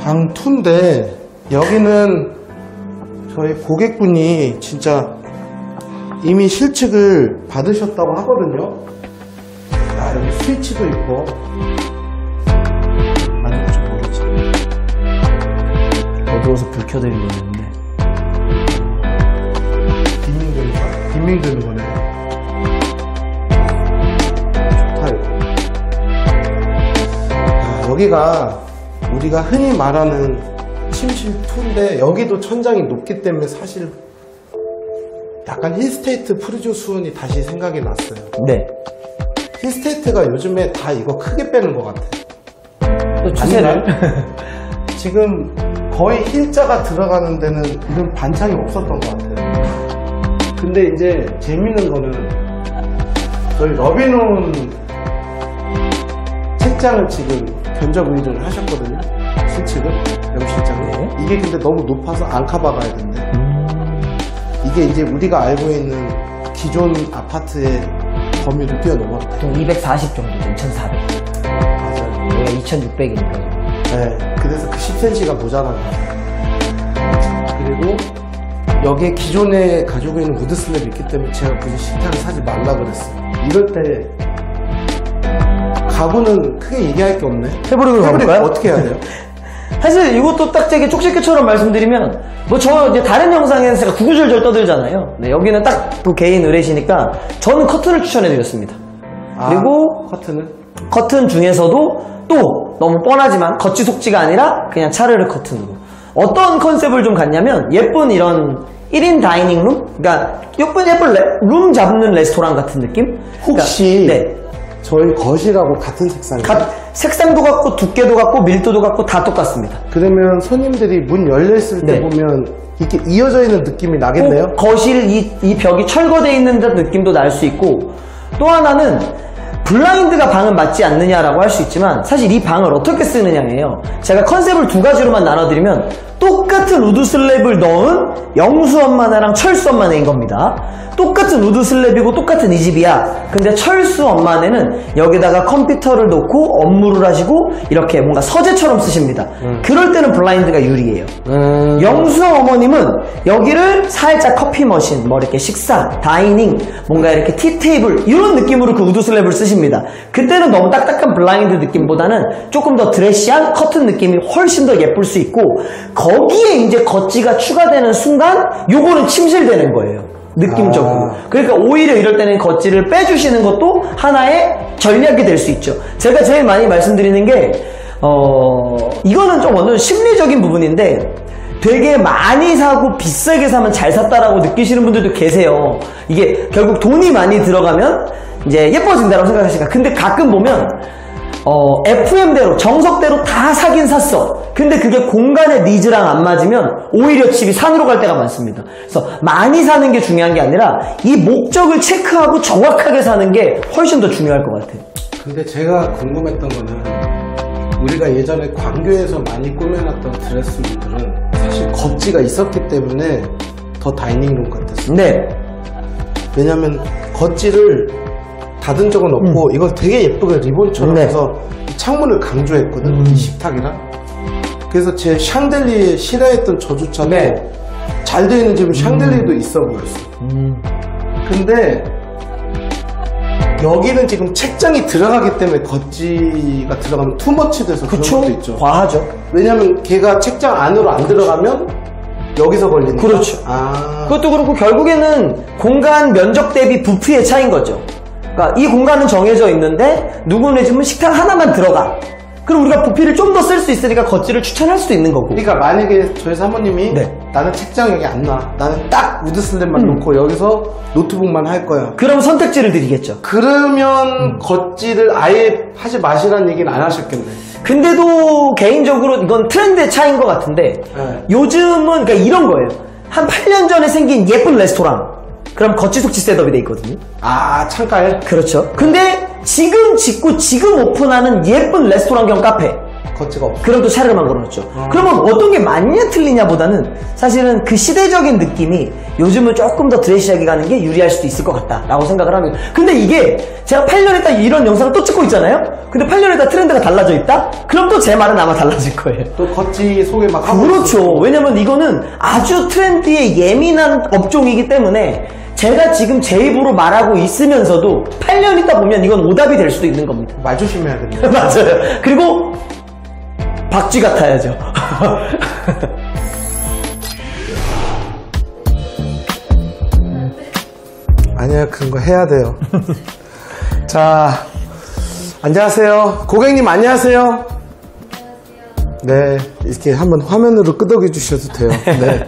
방 2인데 여기는 저희 고객분이 진짜 이미 실측을 받으셨다고 하거든요. 야, 여기 스위치도 있고. 만져볼지 모르겠지. 어두워서 불 켜드리고 있는데. 뒷밍되는 거네. 좋다, 이거. 여기가 우리가 흔히 말하는 침실 2인데 여기도 천장이 높기 때문에 사실 약간 힐스테이트 프리즈 수은이 다시 생각이 났어요. 네. 힐스테이트가 요즘에 다 이거 크게 빼는 것 같아. 또 추세를. 지금 거의 힐자가 들어가는 데는 이런 반창이 없었던 것 같아요. 근데 이제 재밌는 거는 저희 러비논 책장을 지금 견적 의뢰를 하셨거든요. 실측을, 명실장에. 네. 이게 근데 너무 높아서 안 카바가야 된대. 이게 이제 우리가 알고 있는 기존 아파트의 범위를 뛰어넘었대. 보통 240 정도죠. 2400. 맞아요. 여기가 2600이니까. 네. 그래서 그 10cm가 모자란 거예요. 그리고 여기에 기존에 가지고 있는 우드 슬랩이 있기 때문에 제가 굳이 식탁을 사지 말라 그랬어요. 이럴 때 가구는 크게 얘기할 게 없네. 패브릭으로 가볼까요? 어떻게 해야 돼요? 사실 이것도 딱 되게 쪽집게처럼 말씀드리면, 뭐 저 이제 다른 영상에서 제가 구구절절 떠들잖아요. 네, 여기는 딱 또 개인 의뢰시니까 저는 커튼을 추천해드렸습니다. 그리고 커튼 중에서도 또 너무 뻔하지만 겉지 속지가 아니라 그냥 차르르 커튼으로. 어떤 컨셉을 좀 갖냐면 예쁜 이런 1인 다이닝룸? 그러니까 예쁜 룸 잡는 레스토랑 같은 느낌? 혹시 그러니까, 네. 저희 거실하고 같은 색상이에요? 색상도 같고 두께도 같고 밀도도 같고 다 똑같습니다. 그러면 손님들이 문 열렸을 때 네. 보면 이렇게 이어져 있는 느낌이 나겠네요? 거실 이 벽이 철거되어 있는 듯 느낌도 날 수 있고, 또 하나는 블라인드가 방은 맞지 않느냐라고 할 수 있지만 사실 이 방을 어떻게 쓰느냐예요. 제가 컨셉을 두 가지로만 나눠드리면 똑같은 우드 슬랩을 넣은 영수 엄마네랑 철수 엄마네인 겁니다. 똑같은 우드 슬랩이고 똑같은 이 집이야. 근데 철수 엄마네는 여기다가 컴퓨터를 놓고 업무를 하시고 이렇게 뭔가 서재처럼 쓰십니다. 그럴 때는 블라인드가 유리해요. 영수 어머님은 여기를 살짝 커피 머신, 뭐 이렇게 식사, 다이닝, 뭔가 이렇게 티테이블 이런 느낌으로 그 우드 슬랩을 쓰십니다. 그때는 너무 딱딱한 블라인드 느낌보다는 조금 더 드레시한 커튼 느낌이 훨씬 더 예쁠 수 있고, 거기에 이제 겉지가 추가되는 순간 요거는 침실되는 거예요. 느낌적으로. 그러니까 오히려 이럴 때는 겉지를 빼주시는 것도 하나의 전략이 될 수 있죠. 제가 제일 많이 말씀드리는 게 이거는 좀 완전 심리적인 부분인데, 되게 많이 사고 비싸게 사면 잘 샀다라고 느끼시는 분들도 계세요. 이게 결국 돈이 많이 들어가면 이제 예뻐진다고 생각하시니까. 근데 가끔 보면 FM대로 정석대로 다 사긴 샀어. 근데 그게 공간의 니즈랑 안 맞으면 오히려 집이 산으로 갈 때가 많습니다. 그래서 많이 사는 게 중요한 게 아니라 이 목적을 체크하고 정확하게 사는 게 훨씬 더 중요할 것 같아요. 근데 제가 궁금했던 거는 우리가 예전에 광교에서 많이 꾸며놨던 드레스룸들은 사실 겉지가 있었기 때문에 더 다이닝룸 같았어요. 네. 왜냐면 겉지를 닫은 적은 없고 이걸 되게 예쁘게 리본처럼 네. 해서 이 창문을 강조했거든. 이 식탁이랑. 그래서 제 샹들리에 싫어했던 저주차도 네. 잘 되어 있는 집은 샹들리에도 있어 보였어. 근데 여기는 지금 책장이 들어가기 때문에 겉지가 들어가면 투머치 돼서 그런 그쵸? 것도 있죠. 과하죠. 왜냐면 걔가 책장 안으로 안 들어가면 여기서 걸리니까. 그렇죠. 아. 그것도 그렇고 결국에는 공간 면적 대비 부피의 차이인 거죠. 그러니까 이 공간은 정해져 있는데 누구네 집은 식탁 하나만 들어가. 그럼 우리가 부피를 좀 더 쓸 수 있으니까 겉질을 추천할 수도 있는 거고. 그러니까 만약에 저희 사모님이 네. 나는 책장 여기 안 놔. 나는 딱 우드슬랩만 놓고 여기서 노트북만 할 거야. 그럼 선택지를 드리겠죠. 그러면 겉질을 아예 하지 마시라는 얘기는 안 하셨겠네. 근데도 개인적으로 이건 트렌드의 차이인 것 같은데 네. 요즘은 그러니까 이런 거예요. 한 8년 전에 생긴 예쁜 레스토랑. 그럼 겉지속지 셋업이 돼 있거든요. 아, 창가에? 그렇죠. 근데 지금 짓고 지금 오픈하는 예쁜 레스토랑 겸 카페. 겉지가 없어. 그럼 또 차례만 걸어놓죠. 그러면 어떤 게 맞냐 틀리냐 보다는 사실은 그 시대적인 느낌이 요즘은 조금 더 드레시하게 가는 게 유리할 수도 있을 것 같다라고 생각을 합니다. 근데 이게 제가 8년 있다 이런 영상을 또 찍고 있잖아요? 근데 8년 있다 트렌드가 달라져 있다? 그럼 또 제 말은 아마 달라질 거예요. 또 겉지 소개 막 하고. 그렇죠. 왜냐면 이거는 아주 트렌드에 예민한 업종이기 때문에 제가 지금 제 입으로 말하고 있으면서도 8년 있다 보면 이건 오답이 될 수도 있는 겁니다. 말 조심해야겠네. 맞아요. 그리고 박쥐 같아야죠. 아니요, 그런 거 해야 돼요. 자, 안녕하세요. 고객님 안녕하세요. 네, 이렇게 한번 화면으로 끄덕여 주셔도 돼요. 네.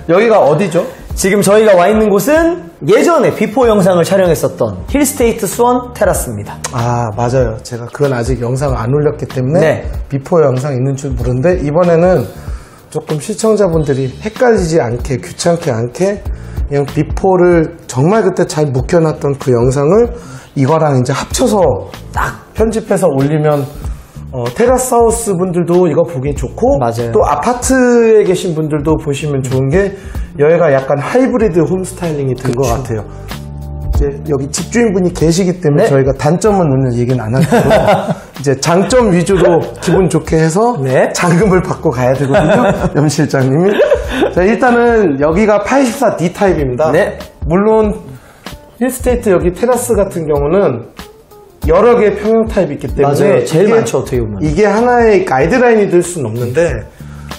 여기가 어디죠? 지금 저희가 와 있는 곳은 예전에 비포 영상을 촬영했었던 힐스테이트 수원 테라스입니다. 아, 맞아요. 제가 그건 아직 영상을 안 올렸기 때문에 네. 비포 영상 있는 줄 모르는데 이번에는 조금 시청자분들이 헷갈리지 않게, 귀찮게 않게 그냥 비포를 정말 그때 잘 묵혀놨던 그 영상을 이거랑 이제 합쳐서 딱 편집해서 올리면 테라스 하우스 분들도 이거 보기 좋고 맞아요. 또 아파트에 계신 분들도 보시면 좋은 게 여기가 약간 하이브리드 홈 스타일링이 된 것 같아요. 이제 여기 집주인분이 계시기 때문에 네. 저희가 단점은 오늘 얘기는 안 하고 이제 장점 위주로 기분 좋게 해서 네. 잔금을 받고 가야 되거든요. 염 실장님이. 자, 일단은 여기가 84D 타입입니다. 네. 물론 힐스테이트 여기 테라스 같은 경우는 여러 개의 평형 타입이 있기 때문에 맞아요. 제일 많죠, 어떻게 보면. 이게 하나의 가이드라인이 될 수는 없는데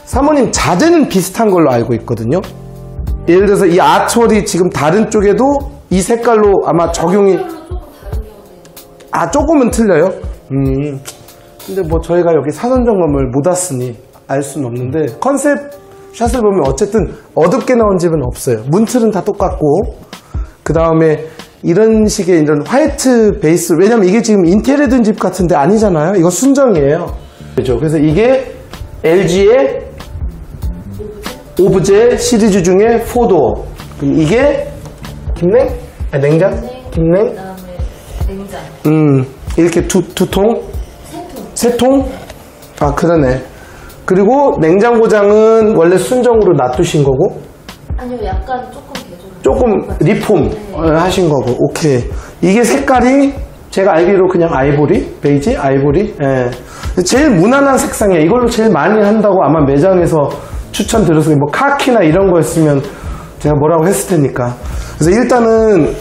사모님 자재는 비슷한 걸로 알고 있거든요. 예를 들어서 이 아트월이 지금 다른 쪽에도 이 색깔로 아마 적용이 조금은 틀려요. 근데 뭐 저희가 여기 사전 점검을 못 왔으니 알 수는 없는데 컨셉 샷을 보면 어쨌든 어둡게 나온 집은 없어요. 문틀은 다 똑같고 그 다음에 이런 식의 이런 화이트 베이스, 왜냐면 이게 지금 인테리어 된 집 같은데 아니잖아요. 이거 순정이에요. 그렇죠. 그래서 이게 LG의 오브제 시리즈 중에 4도어. 이게 김냉? 냉장? 김냉? 그다음에 냉장. 이렇게 두 통? 세 통. 세 통? 아, 그러네. 그리고 냉장고장은 원래 순정으로 놔두신 거고 아니요, 약간 조금 개조. 조금 리폼 하신 거고. 오케이. 이게 색깔이 제가 알기로 그냥 아이보리? 베이지? 아이보리? 예. 제일 무난한 색상이에요. 이걸로 제일 많이 한다고 아마 매장에서 추천드렸어요. 뭐 카키나 이런 거였으면 제가 뭐라고 했을 테니까. 그래서 일단은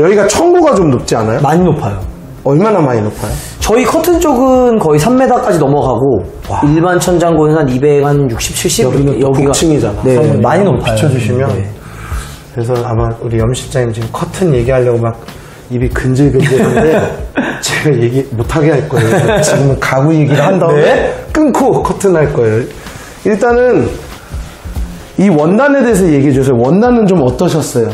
여기가 청구가 좀 높지 않아요? 많이 높아요. 얼마나 많이 높아요? 저희 커튼 쪽은 거의 3m까지 넘어가고 일반 천장고는 한 260, 70 여기는 또 복층이잖아. 네, 사모님 많이 한번 높아요. 비춰주시면. 네. 그래서 아마 우리 염 실장님 지금 커튼 얘기하려고 막 입이 근질근질한데 제가 얘기 못하게 할 거예요. 지금은 가구 얘기를 한 다음에 네. 끊고 커튼 할 거예요. 일단은 이 원단에 대해서 얘기해 주세요. 원단은 좀 어떠셨어요?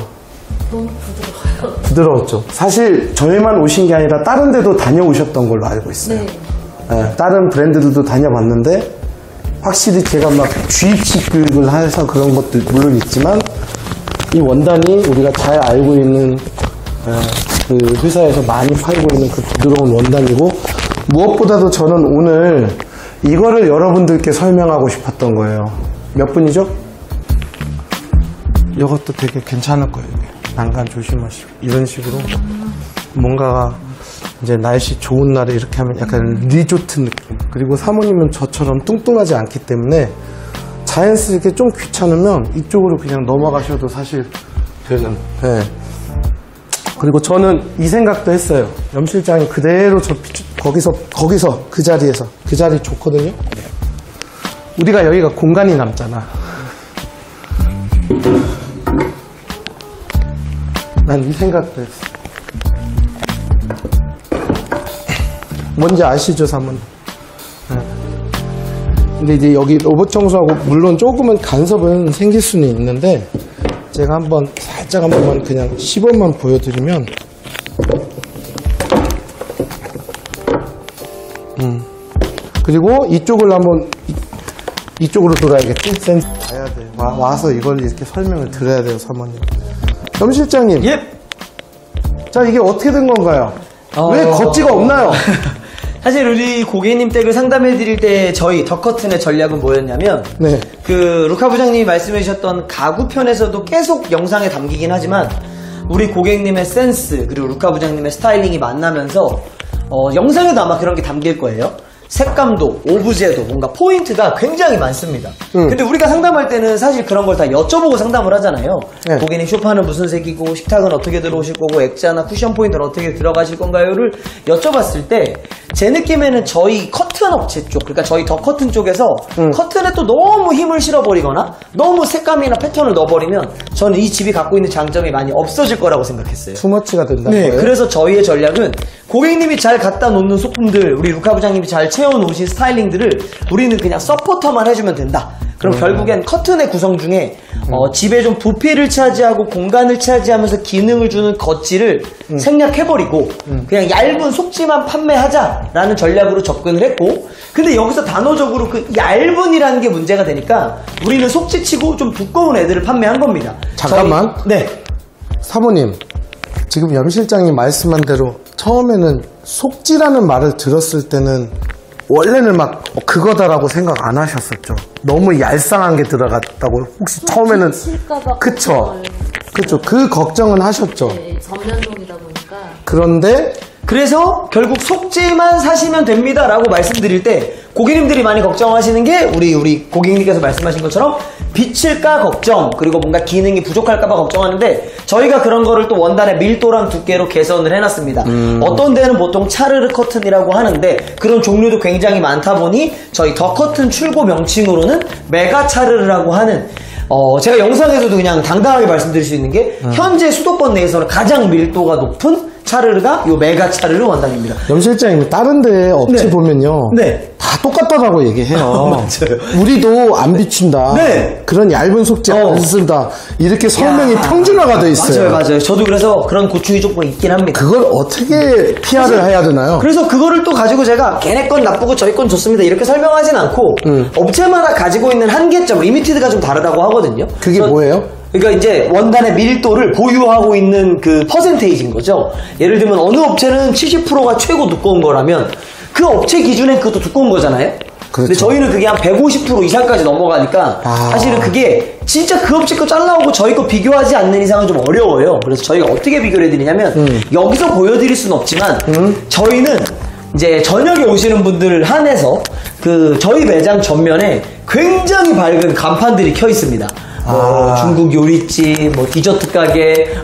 너무 부드러워요. 부드러웠죠. 사실 저희만 오신 게 아니라 다른 데도 다녀오셨던 걸로 알고 있어요. 네. 예, 다른 브랜드들도 다녀봤는데 확실히 제가 막 GH급을 해서 그런 것도 물론 있지만 이 원단이 우리가 잘 알고 있는 그 회사에서 많이 팔고 있는 그 부드러운 원단이고 무엇보다도 저는 오늘 이거를 여러분들께 설명하고 싶었던 거예요. 몇 분이죠? 이것도 되게 괜찮을 거예요. 난간 조심하시고 이런 식으로 뭔가 이제 날씨 좋은 날에 이렇게 하면 약간 리조트 느낌. 그리고 사모님은 저처럼 뚱뚱하지 않기 때문에 자연스럽게 좀 귀찮으면 이쪽으로 그냥 넘어가셔도 사실 되는. 네. 그리고 저는 이 생각도 했어요. 염 실장이 그대로 거기서 그 자리에서 그 자리 좋거든요. 우리가 여기가 공간이 남잖아. 난 이 생각도 했어. 뭔지 아시죠, 사모님? 네. 근데 이제 여기 로봇 청소하고 물론 조금은 간섭은 생길 수는 있는데 제가 한번 살짝 한 번만 그냥 시범만 보여드리면 그리고 이쪽을 한번 이쪽으로 돌아야겠지? 센스 봐야 돼. 와서 이걸 이렇게 설명을 드려야 돼요, 사모님. 염 실장님. 예. 자, 이게 어떻게 된 건가요? 왜 겉지가 없나요? 사실 우리 고객님 댁을 상담해 드릴 때 저희 더커튼의 전략은 뭐였냐면 네. 그 루카 부장님이 말씀해 주셨던 가구 편에서도 계속 영상에 담기긴 하지만 우리 고객님의 센스 그리고 루카 부장님의 스타일링이 만나면서 영상에도 아마 그런 게 담길 거예요. 색감도 오브제도 뭔가 포인트가 굉장히 많습니다. 근데 우리가 상담할 때는 사실 그런 걸 다 여쭤보고 상담을 하잖아요. 네. 고객님 소파는 무슨 색이고 식탁은 어떻게 들어오실 거고 액자나 쿠션 포인트는 어떻게 들어가실 건가요를 여쭤봤을 때 제 느낌에는 저희 커튼 업체 쪽 그러니까 저희 더 커튼 쪽에서 커튼에 또 너무 힘을 실어버리거나 너무 색감이나 패턴을 넣어버리면 저는 이 집이 갖고 있는 장점이 많이 없어질 거라고 생각했어요. 투머치가 된다는 네, 거예요? 그래서 저희의 전략은 고객님이 잘 갖다 놓는 소품들, 우리 루카 부장님이 잘 채워놓으신 스타일링들을 우리는 그냥 서포터만 해주면 된다. 그럼 결국엔 커튼의 구성 중에 집에 좀 부피를 차지하고 공간을 차지하면서 기능을 주는 겉질을 생략해버리고 그냥 얇은 속지만 판매하자라는 전략으로 접근을 했고 근데 여기서 단어적으로 그 얇은이라는 게 문제가 되니까 우리는 속지치고 좀 두꺼운 애들을 판매한 겁니다. 잠깐만. 네. 사모님, 지금 염 실장님 말씀한 대로 처음에는 속지라는 말을 들었을 때는 원래는 막 그거다라고 생각 안 하셨었죠. 너무 얄쌍한 게 들어갔다고 혹시 처음에는 칠까봐 그쵸 그 걱정은 하셨죠. 네, 전면동이다 보니까 그런데 그래서 결국 속지만 사시면 됩니다 라고 말씀드릴 때 고객님들이 많이 걱정하시는 게 우리 고객님께서 말씀하신 것처럼 비칠까 걱정 그리고 뭔가 기능이 부족할까봐 걱정하는데 저희가 그런 거를 또 원단의 밀도랑 두께로 개선을 해놨습니다. 어떤 데는 보통 차르르 커튼이라고 하는데 그런 종류도 굉장히 많다 보니 저희 더 커튼 출고 명칭으로는 메가 차르르라고 하는 제가 영상에서도 그냥 당당하게 말씀드릴 수 있는 게 현재 수도권 내에서는 가장 밀도가 높은 차르르가 요 메가 차르르 원단입니다. 염 실장님 다른 데 업체 네. 보면요. 네. 다 똑같다라고 얘기해요. 맞아요. 우리도 안 비춘다. 네. 그런 얇은 속지 안 쓴다. 이렇게 설명이 평준화가 돼 있어요. 맞아요. 저도 그래서 그런 고충이 조금 있긴 합니다. 그걸 어떻게 PR을 해야 되나요? 그래서 그거를 또 가지고 제가 걔네 건 나쁘고 저희 건 좋습니다 이렇게 설명하진 않고 업체마다 가지고 있는 한계점, 리미티드가 좀 다르다고 하거든요. 그게 그래서 뭐예요? 그러니까 이제 원단의 밀도를 보유하고 있는 그 퍼센테이지인 거죠. 예를 들면 어느 업체는 70%가 최고 두꺼운 거라면 그 업체 기준에 그것도 두꺼운 거잖아요. 근데 그렇죠. 저희는 그게 한 150% 이상까지 넘어가니까 사실은 그게 진짜 그 업체 거 잘라오고 저희 거 비교하지 않는 이상은 좀 어려워요. 그래서 저희가 어떻게 비교를 해드리냐면 여기서 보여드릴 수는 없지만 저희는 이제 저녁에 오시는 분들을 한해서 그 저희 매장 전면에 굉장히 밝은 간판들이 켜 있습니다. 중국 요리집, 디저트 가게,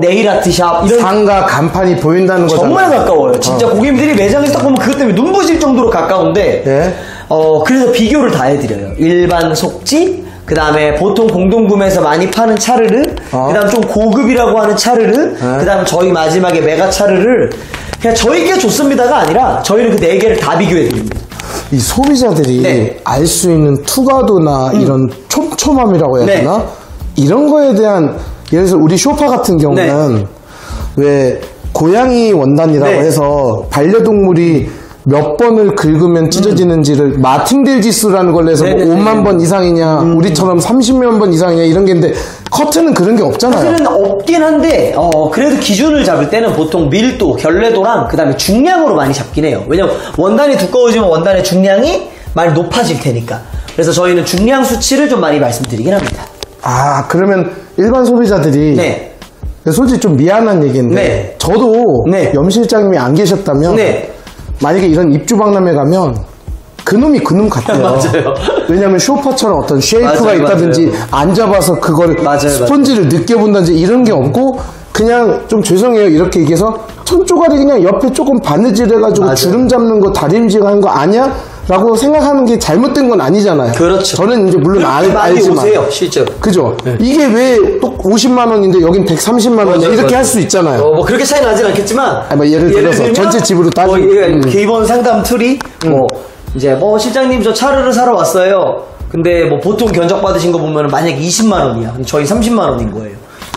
네일 아트샵 이런 상가 간판이 보인다는 거잖아요. 정말 가까워요. 진짜 고객님들이 매장에서 딱 보면 그것 때문에 눈부실 정도로 가까운데 네. 그래서 비교를 다 해드려요. 일반 속지, 그 다음에 보통 공동구매에서 많이 파는 차르르, 그 다음 좀 고급이라고 하는 차르르, 그 다음에 저희 마지막에 메가 차르르를 그냥 저희께 좋습니다가 아니라 저희는 그 네 개를 다 비교해드립니다. 이 소비자들이 네. 알 수 있는 투과도나 이런 촘촘함이라고 해야 네. 되나? 이런 거에 대한 예를 들어서 우리 쇼파 같은 경우는 왜 고양이 원단이라고 네. 해서 반려동물이 몇 번을 긁으면 찢어지는지를 마팅델 지수라는 걸 내서 뭐 네네네. 5만 번 이상이냐 우리처럼 30만 번 이상이냐 이런 게 있는데 커튼은 그런 게 없잖아요. 사실은 없긴 한데 그래도 기준을 잡을 때는 보통 밀도, 결례도랑 그 다음에 중량으로 많이 잡긴 해요. 왜냐면 원단이 두꺼워지면 원단의 중량이 많이 높아질 테니까. 그래서 저희는 중량 수치를 좀 많이 말씀드리긴 합니다. 그러면 일반 소비자들이 네. 솔직히 좀 미안한 얘기인데 네. 저도 네. 염 실장님이 안 계셨다면 네. 만약에 이런 입주박람회 가면 그놈이 그놈 같아요. 맞아요. 왜냐면 쇼파처럼 어떤 쉐이프가 맞아요, 있다든지 맞아요. 앉아봐서 그걸 맞아요, 스펀지를 느껴본다든지 이런 게 없고 그냥 좀 죄송해요 이렇게 얘기해서 천조가리 그냥 옆에 조금 바느질 해가지고 맞아요. 주름 잡는 거 다림질 하는 거 아니야? 라고 생각하는 게 잘못된 건 아니잖아요. 그렇죠. 저는 이제 물론 많이 알지만. 오세요, 실제로. 그죠? 이게 왜 또 50만 원인데 여긴 130만 원이야? 이렇게 할 수 있잖아요. 뭐 그렇게 차이 나진 않겠지만. 아니, 뭐 예를 들어서 들면 전체 집으로 따지면. 기본 상담 툴이 이제 실장님 저 차를 사러 왔어요. 근데 뭐 보통 견적 받으신 거 보면 만약에 20만 원이야. 근데 저희 30만 원인 거예요.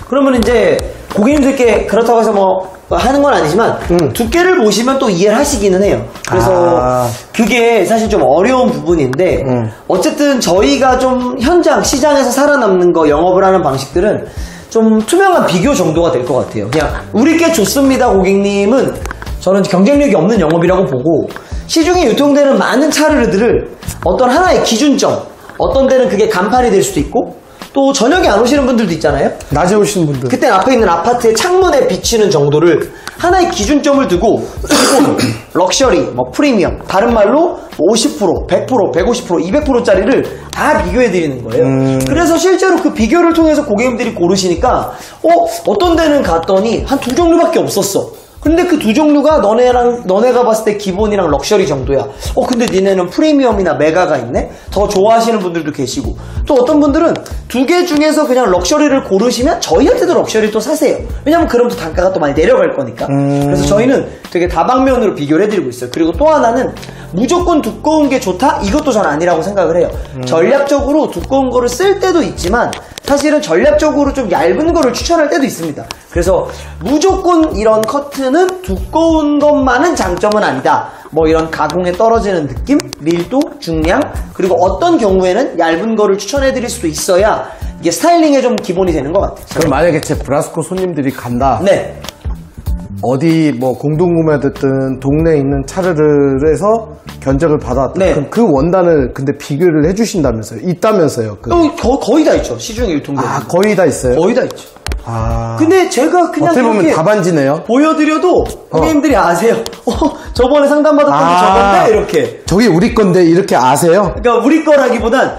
그러면 이제 고객님들께 그렇다고 해서 뭐 하는 건 아니지만 두께를 보시면 또 이해를 하시기는 해요. 그래서 그게 사실 좀 어려운 부분인데 어쨌든 저희가 좀 현장 시장에서 살아남는 거 영업을 하는 방식들은 좀 투명한 비교 정도가 될 것 같아요. 그냥 우리께 좋습니다 고객님은 저는 경쟁력이 없는 영업이라고 보고 시중에 유통되는 많은 차르르들을 어떤 하나의 기준점, 어떤 데는 그게 간판이 될 수도 있고 또 저녁에 안 오시는 분들도 있잖아요. 낮에 오시는 분들. 그때 앞에 있는 아파트의 창문에 비치는 정도를 하나의 기준점을 두고 기본, 럭셔리, 뭐 프리미엄, 다른 말로 50%, 100%, 150%, 200%짜리를 다 비교해 드리는 거예요. 그래서 실제로 그 비교를 통해서 고객님들이 고르시니까 어떤 데는 갔더니 한 두 종류밖에 없었어. 근데 그 두 종류가 너네가 봤을 때 기본이랑 럭셔리 정도야. 근데 니네는 프리미엄이나 메가가 있네? 더 좋아하시는 분들도 계시고. 또 어떤 분들은 두 개 중에서 그냥 럭셔리를 고르시면 저희한테도 럭셔리 또 사세요. 왜냐면 그럼 또 단가가 또 많이 내려갈 거니까. 그래서 저희는 되게 다방면으로 비교를 해드리고 있어요. 그리고 또 하나는 무조건 두꺼운 게 좋다? 이것도 전 아니라고 생각을 해요. 전략적으로 두꺼운 거를 쓸 때도 있지만 사실은 전략적으로 좀 얇은 거를 추천할 때도 있습니다. 그래서 무조건 이런 커트는 두꺼운 것만은 장점은 아니다. 뭐 이런 가공에 떨어지는 느낌, 밀도, 중량, 그리고 어떤 경우에는 얇은 거를 추천해 드릴 수도 있어야 이게 스타일링에 좀 기본이 되는 것 같아요. 그럼 만약에 제 브라스코 손님들이 간다. 네. 어디 뭐 공동구매 됐든 동네에 있는 차르르에서 견적을 받았다. 네. 그럼 그 원단을 근데 비교를 해주신다면서요? 있다면서요? 거의 다 있죠. 시중에 유통되는. 거의 다 있어요? 거의 다 있죠. 아. 근데 제가 그냥 어떻게 보면 이렇게 다반지네요. 보여드려도 고객님들이 아세요. 저번에 상담받았던 게 저건데 이렇게. 저게 우리 건데 이렇게 아세요? 그러니까 우리 거라기보단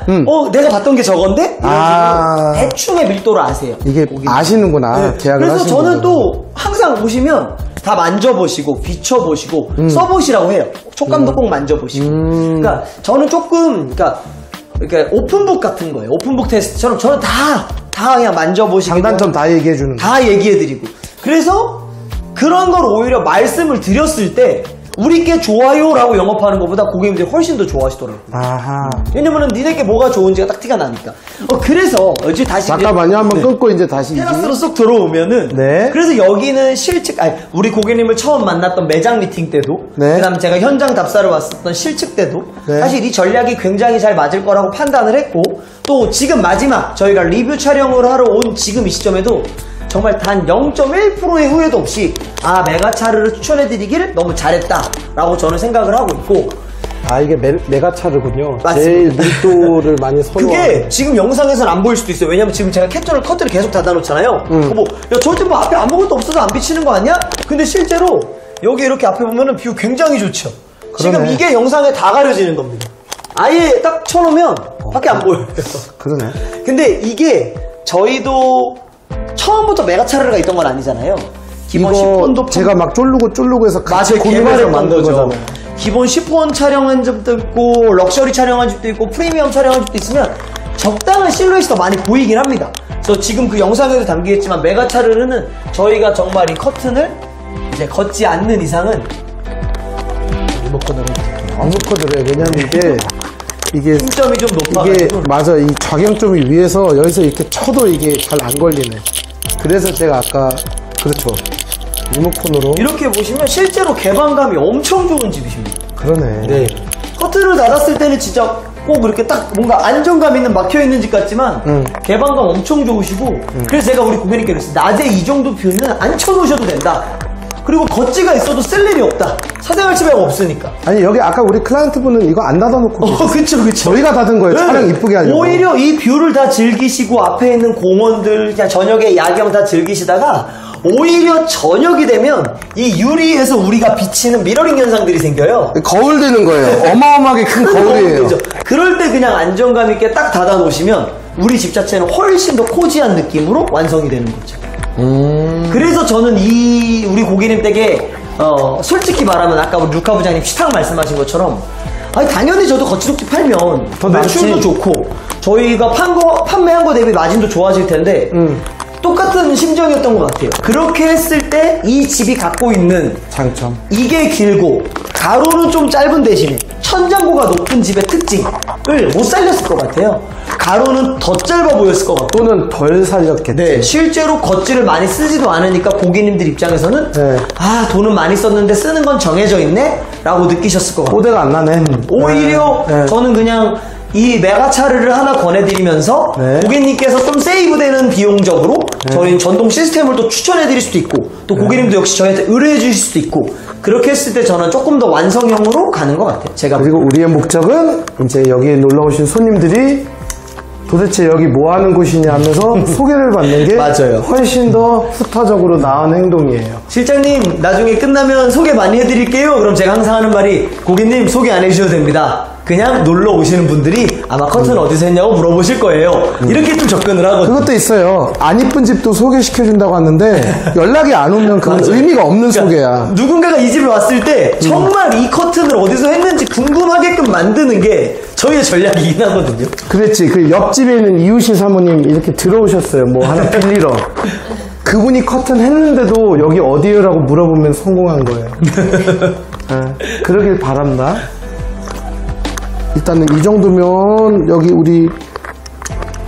내가 봤던 게 저건데 이런 식으로 대충의 밀도를 아세요. 이게 아시는구나. 계약을 그래서 하시는 저는 또 항상 오시면 다 만져보시고 비춰보시고 써보시라고 해요. 촉감도 꼭 만져보시고. 그러니까 저는 조금 그러니까 오픈북 같은 거예요. 오픈북 테스트처럼 저는 다 그냥 만져보시고 장단점 다 얘기해주는 다 얘기해드리고. 그래서 그런 걸 오히려 말씀을 드렸을 때 우리께 좋아요라고 영업하는 것보다 고객님들이 훨씬 더 좋아하시더라고요. 아하. 왜냐면은 니네께 뭐가 좋은지가 딱 티가 나니까. 그래서 이제 다시 잠깐만요. 한번 끊고 이제 다시 테라스로 쏙 들어오면은 네. 그래서 여기는 실측 우리 고객님을 처음 만났던 매장 미팅 때도 네. 그다음에 제가 현장 답사를 왔었던 실측 때도 네. 사실 이 전략이 굉장히 잘 맞을 거라고 판단을 했고 또 지금 마지막 저희가 리뷰 촬영을 하러 온 지금 이 시점에도 정말 단 0.1%의 후회도 없이 메가차르를 추천해드리기를 너무 잘했다 라고 저는 생각을 하고 있고. 이게 메가차르군요. 맞습니다. 제일 밀도를 많이 선호하는. 그게 지금 영상에서는 안 보일 수도 있어요. 왜냐면 지금 제가 커트를 계속 닫아놓잖아요. 절대 뭐 앞에 아무것도 없어서 안 비치는 거 아니야? 근데 실제로 여기 이렇게 앞에 보면은 뷰 굉장히 좋죠. 지금 그러네. 이게 영상에 다 가려지는 겁니다. 아예 딱 쳐놓으면 밖에 안 보여요. 그러네. 근데 이게 저희도 처음부터 메가차르가 있던 건 아니잖아요. 기본 이거 10번도 제가 막 쫄르고 해서 같이 맞아요. 고민해서 개발했던 만든 거죠. 거잖아요. 기본 10번 촬영한 집도 있고 럭셔리 촬영한 집도 있고 프리미엄 촬영한 집도 있으면 적당한 실루엣이 더 많이 보이긴 합니다. 그래서 지금 그 영상에도 담기겠지만 메가차르는 저희가 정말 이 커튼을 이제 걷지 않는 이상은 안 묶어드려요. 왜냐면 이게 힘점이 좀 이게 높아가지고 맞아. 이 작용점이 위에서 여기서 이렇게 쳐도 이게 잘 안 걸리네. 그래서 제가 아까 그렇죠. 리모컨으로 이렇게 보시면 실제로 개방감이 엄청 좋은 집이십니다. 그러네. 네. 커튼을 닫았을 때는 진짜 꼭 이렇게 딱 뭔가 안정감 있는 막혀있는 집 같지만 개방감 엄청 좋으시고 그래서 제가 우리 고객님께 그랬어요. 낮에 이 정도 뷰는 안 쳐놓으셔도 된다. 그리고 걷지가 있어도 쓸 일이 없다. 사생활 침해가 없으니까. 아니 여기 아까 우리 클라이언트 분은 이거 안 닫아놓고 그쵸. 저희가 닫은 거예요. 촬영 이쁘게 하려고. 오히려 이 뷰를 다 즐기시고 앞에 있는 공원들 그냥 저녁에 야경 다 즐기시다가 오히려 저녁이 되면 이 유리에서 우리가 비치는 미러링 현상들이 생겨요. 거울 되는 거예요. 어마어마하게 큰 거울이에요. 그죠? 그럴 때 그냥 안정감 있게 딱 닫아 놓으시면 우리 집 자체는 훨씬 더 코지한 느낌으로 완성이 되는 거죠. 그래서 저는 우리 고객님 댁에 솔직히 말하면 아까 우리 루카 부장님 식탁 말씀하신 것처럼 아니 당연히 저도 거치도끼 팔면 더 매출도 낫지. 좋고 저희가 판매한 거 대비 마진도 좋아질 텐데 똑같은 심정이었던 것 같아요. 그렇게 했을 때 이 집이 갖고 있는 장점. 이게 길고 가로는 좀 짧은 대신에 천장고가 높은 집의 특징을 못 살렸을 것 같아요. 가로는 더 짧아 보였을 것 같고 또는 덜 살렸겠지. 네, 실제로 겉질을 많이 쓰지도 않으니까 고객님들 입장에서는 네. 아 돈은 많이 썼는데 쓰는 건 정해져 있네? 라고 느끼셨을 것 같아요. 뽀대가 안 나네. 오히려 네. 저는 그냥 이 메가차르를 하나 권해드리면서 네. 고객님께서 좀 세이브되는 비용적으로 저희는 전동 시스템을 또 추천해드릴 수도 있고 또 고객님도 역시 저희한테 의뢰해 주실 수도 있고 그렇게 했을 때 저는 조금 더 완성형으로 가는 것 같아요. 제가 그리고 우리의 목적은 이제 여기에 놀러 오신 손님들이 도대체 여기 뭐 하는 곳이냐 하면서 소개를 받는 게 맞아요. 훨씬 더 후타적으로 나은 행동이에요. 실장님 나중에 끝나면 소개 많이 해드릴게요. 그럼 제가 항상 하는 말이 고객님 소개 안 해주셔도 됩니다. 그냥 놀러 오시는 분들이 아마 커튼 어디서 했냐고 물어보실 거예요. 이렇게 좀 접근을 하거든요. 그것도 있어요. 안 이쁜 집도 소개시켜준다고 하는데 연락이 안 오면 그건 맞아요. 의미가 없는 그러니까 소개야. 누군가가 이 집에 왔을 때 정말 이 커튼을 어디서 했는지 궁금하게끔 만드는 게 저희의 전략이긴 하거든요. 그랬지. 그 옆집에 있는 이웃이 사모님 이렇게 들어오셨어요. 뭐 하나 빌리러. 그분이 커튼 했는데도 여기 어디요라고 물어보면 성공한 거예요. 그러길 바랍니다. 일단은 이 정도면 여기 우리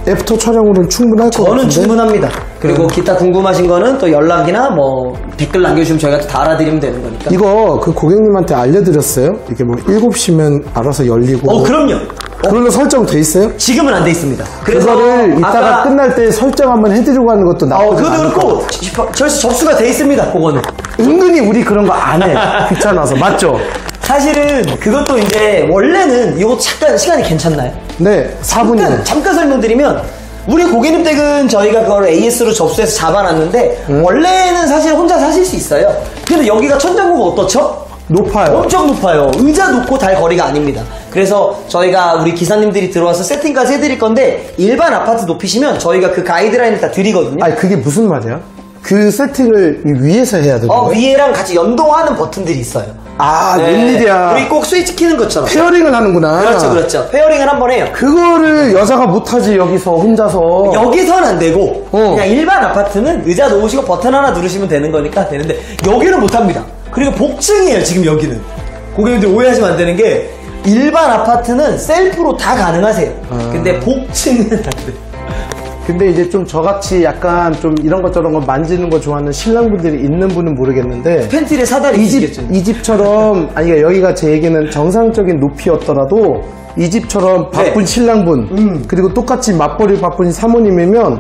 애프터 촬영으로는 충분할 것 같은데. 저는 충분합니다. 그리고 기타 궁금하신 거는 또 연락이나 뭐 댓글 남겨주시면 저희가 다 알아드리면 되는 거니까. 이거 그 고객님한테 알려드렸어요? 이게 뭐 7시면 알아서 열리고. 그럼요. 그걸로 설정 돼 있어요? 지금은 안 돼 있습니다. 그거를 이따가 끝날 때 설정 한번 해드리고 하는 것도 나쁘지 그것도 않을 것 그렇고 저에서 접수가 돼 있습니다. 그거는. 은근히 우리 그런 거 안 해. 귀찮아서. 맞죠? 사실은 그것도 이제 원래는 이거 잠깐 시간이 괜찮나요? 네, 4분이네. 잠깐 설명드리면 우리 고객님 댁은 저희가 그걸 AS로 접수해서 잡아놨는데 원래는 사실 혼자 사실 수 있어요. 근데 여기가 천장고가 어떻죠? 높아요. 엄청 높아요. 의자 놓고 달 거리가 아닙니다. 그래서 저희가 우리 기사님들이 들어와서 세팅까지 해드릴 건데 일반 아파트 높이시면 저희가 그 가이드라인을 다 드리거든요. 아니, 그게 무슨 말이야? 그 세팅을 위에서 해야 되는 거예요? 위에랑 같이 연동하는 버튼들이 있어요. 아, 웬일이야. 우리 꼭 스위치 키는 것처럼. 페어링을 하는구나. 그렇죠. 페어링을 한번 해요. 그거를 여자가 못하지, 여기서, 혼자서. 여기선 안 되고 그냥 일반 아파트는 의자 놓으시고 버튼 하나 누르시면 되는 거니까 되는데 여기는 못합니다. 그리고 복층이에요. 지금 여기는 고객님들 오해하시면 안 되는 게 일반 아파트는 셀프로 다 가능하세요. 근데 복층은 안 돼요. 근데 이제 좀 저같이 약간 좀 이런 것 저런 거 만지는 거 좋아하는 신랑분들이 있는 분은 모르겠는데 팬티를 사다리 있겠죠. 이 집처럼 아니 그러니까 여기가 제 얘기는 정상적인 높이였더라도 이 집처럼 바쁜 신랑분 그리고 똑같이 맞벌이 바쁜 사모님이면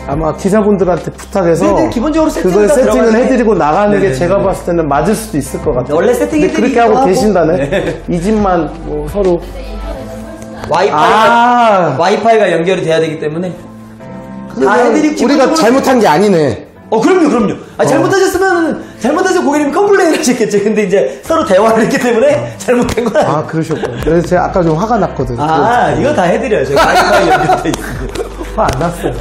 아마 기사분들한테 부탁해서 네네, 기본적으로 그걸 세팅을 다 세팅을 들어가는 해드리고 나가는 게 네네. 제가 봤을 때는 맞을 수도 있을 것 같아요. 원래 세팅이 근데 그렇게 하고 하고. 계신다네. 네. 이 집만 뭐 서로 와이파이가 연결이 돼야 되기 때문에 다 해드리고 우리가 잘못한 게 아니네. 그럼요. 잘못하셔서 고객님이 컴플레인을 하셨겠죠. 근데 이제 서로 대화를 했기 때문에 잘못된 건 아니에요. 그러셨구나. 그래서 제가 아까 좀 화가 났거든. 이거 다 해드려요. 저희가 와이파이 연결돼 있습니다. 화 안 났어요.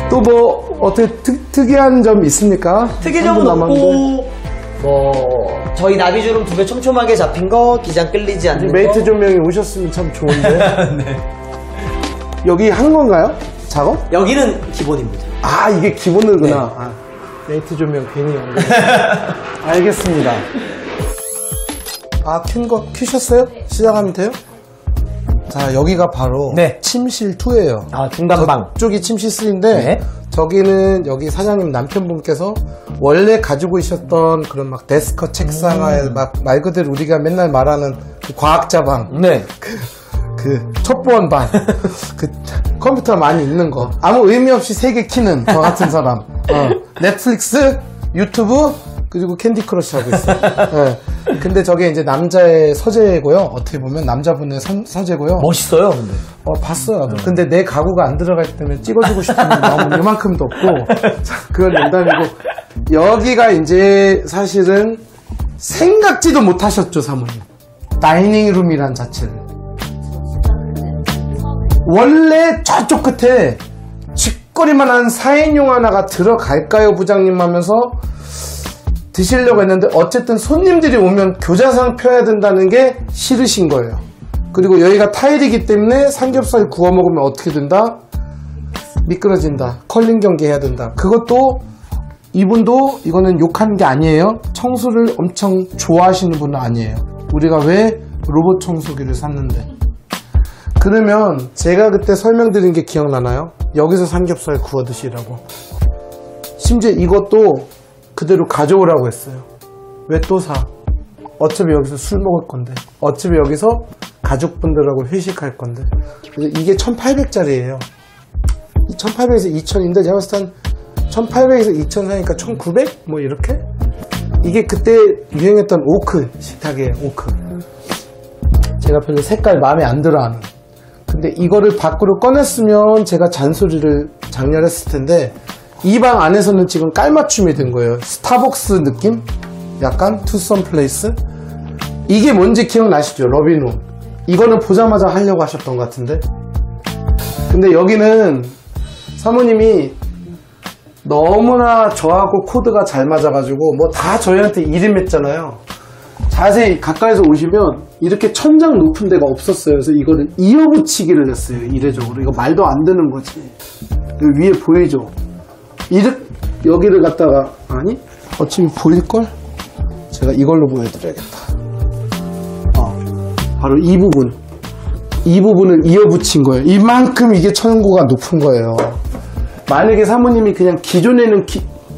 또 뭐 어떻게 특이한 점 있습니까? 특이점은 한분 남았는데. 없고 저희 나비주름 2개 촘촘하게 잡힌 거, 기장 끌리지 않는 메이트 거. 조명이 오셨으면 참 좋은데. 네. 여기 한 건가요? 작업? 여기는 기본입니다. 이게 기본이구나. 네. 메이트 조명 괜히 한 거. 알겠습니다. 큰 거 큐셨어요? 시작하면 돼요? 자, 여기가 바로 네. 침실 2예요. 중간방. 저쪽이 침실 3인데 네. 저기는 여기 사장님 남편분께서 원래 가지고 있었던 그런 막 데스크 책상에 막 말 그대로 우리가 맨날 말하는 그 과학자 방. 네. 그 첩보원 반. 그 컴퓨터 많이 있는 거. 아무 의미 없이 3개 키는 저 같은 사람. 넷플릭스, 유튜브, 그리고 캔디 크러쉬 하고 있어요. 근데 저게 이제 남자의 서재고요. 어떻게 보면 남자분의 서재고요. 멋있어요, 근데. 봤어요. 근데 내 가구가 안 들어가기 때문에 찍어주고 싶은 마음은 이만큼도 없고. 자, 그건 농담이고. 여기가 이제 사실은 생각지도 못하셨죠, 사모님. 다이닝룸이란 자체를. 원래 저쪽 끝에 쥐거리만한 4인용 하나가 들어갈까요, 부장님 하면서 드시려고 했는데 어쨌든 손님들이 오면 교자상 펴야 된다는 게 싫으신 거예요. 그리고 여기가 타일이기 때문에 삼겹살 구워 먹으면 어떻게 된다? 미끄러진다. 컬링 경기 해야 된다. 그것도 이분도 이거는 욕하는 게 아니에요. 청소를 엄청 좋아하시는 분은 아니에요. 우리가 왜 로봇 청소기를 샀는데. 그러면 제가 그때 설명드린 게 기억나나요? 여기서 삼겹살 구워 드시라고. 심지어 이것도 그대로 가져오라고 했어요. 왜 또 사? 어차피 여기서 술 먹을 건데, 어차피 여기서 가족분들하고 회식할 건데. 그래서 이게 1800짜리예요 1800에서 2000인데 제가 봤을 때 한 1800에서 2000 사니까 1900? 뭐 이렇게? 이게 그때 유행했던 오크 식탁이에요. 오크. 제가 별로 색깔 마음에 안 들어하는. 근데 이거를 밖으로 꺼냈으면 제가 잔소리를 작년에 했을 텐데 이 방 안에서는 지금 깔맞춤이 된 거예요. 스타벅스 느낌? 약간 투썸 플레이스? 이게 뭔지 기억나시죠? 러비노. 이거는 보자마자 하려고 하셨던 것 같은데. 근데 여기는 사모님이 너무나 저하고 코드가 잘 맞아가지고 뭐 다 저희한테 이름했잖아요. 자세히 가까이서 오시면 이렇게 천장 높은 데가 없었어요. 그래서 이거를 이어붙이기를 했어요. 이례적으로. 이거 말도 안 되는 거지. 여기 위에 보이죠? 여기를 갖다가 아니? 어차피 보일걸? 제가 이걸로 보여드려야겠다. 바로 이 부분. 이 부분을 이어붙인 거예요. 이만큼 이게 천고가 높은 거예요. 만약에 사모님이 그냥 기존에는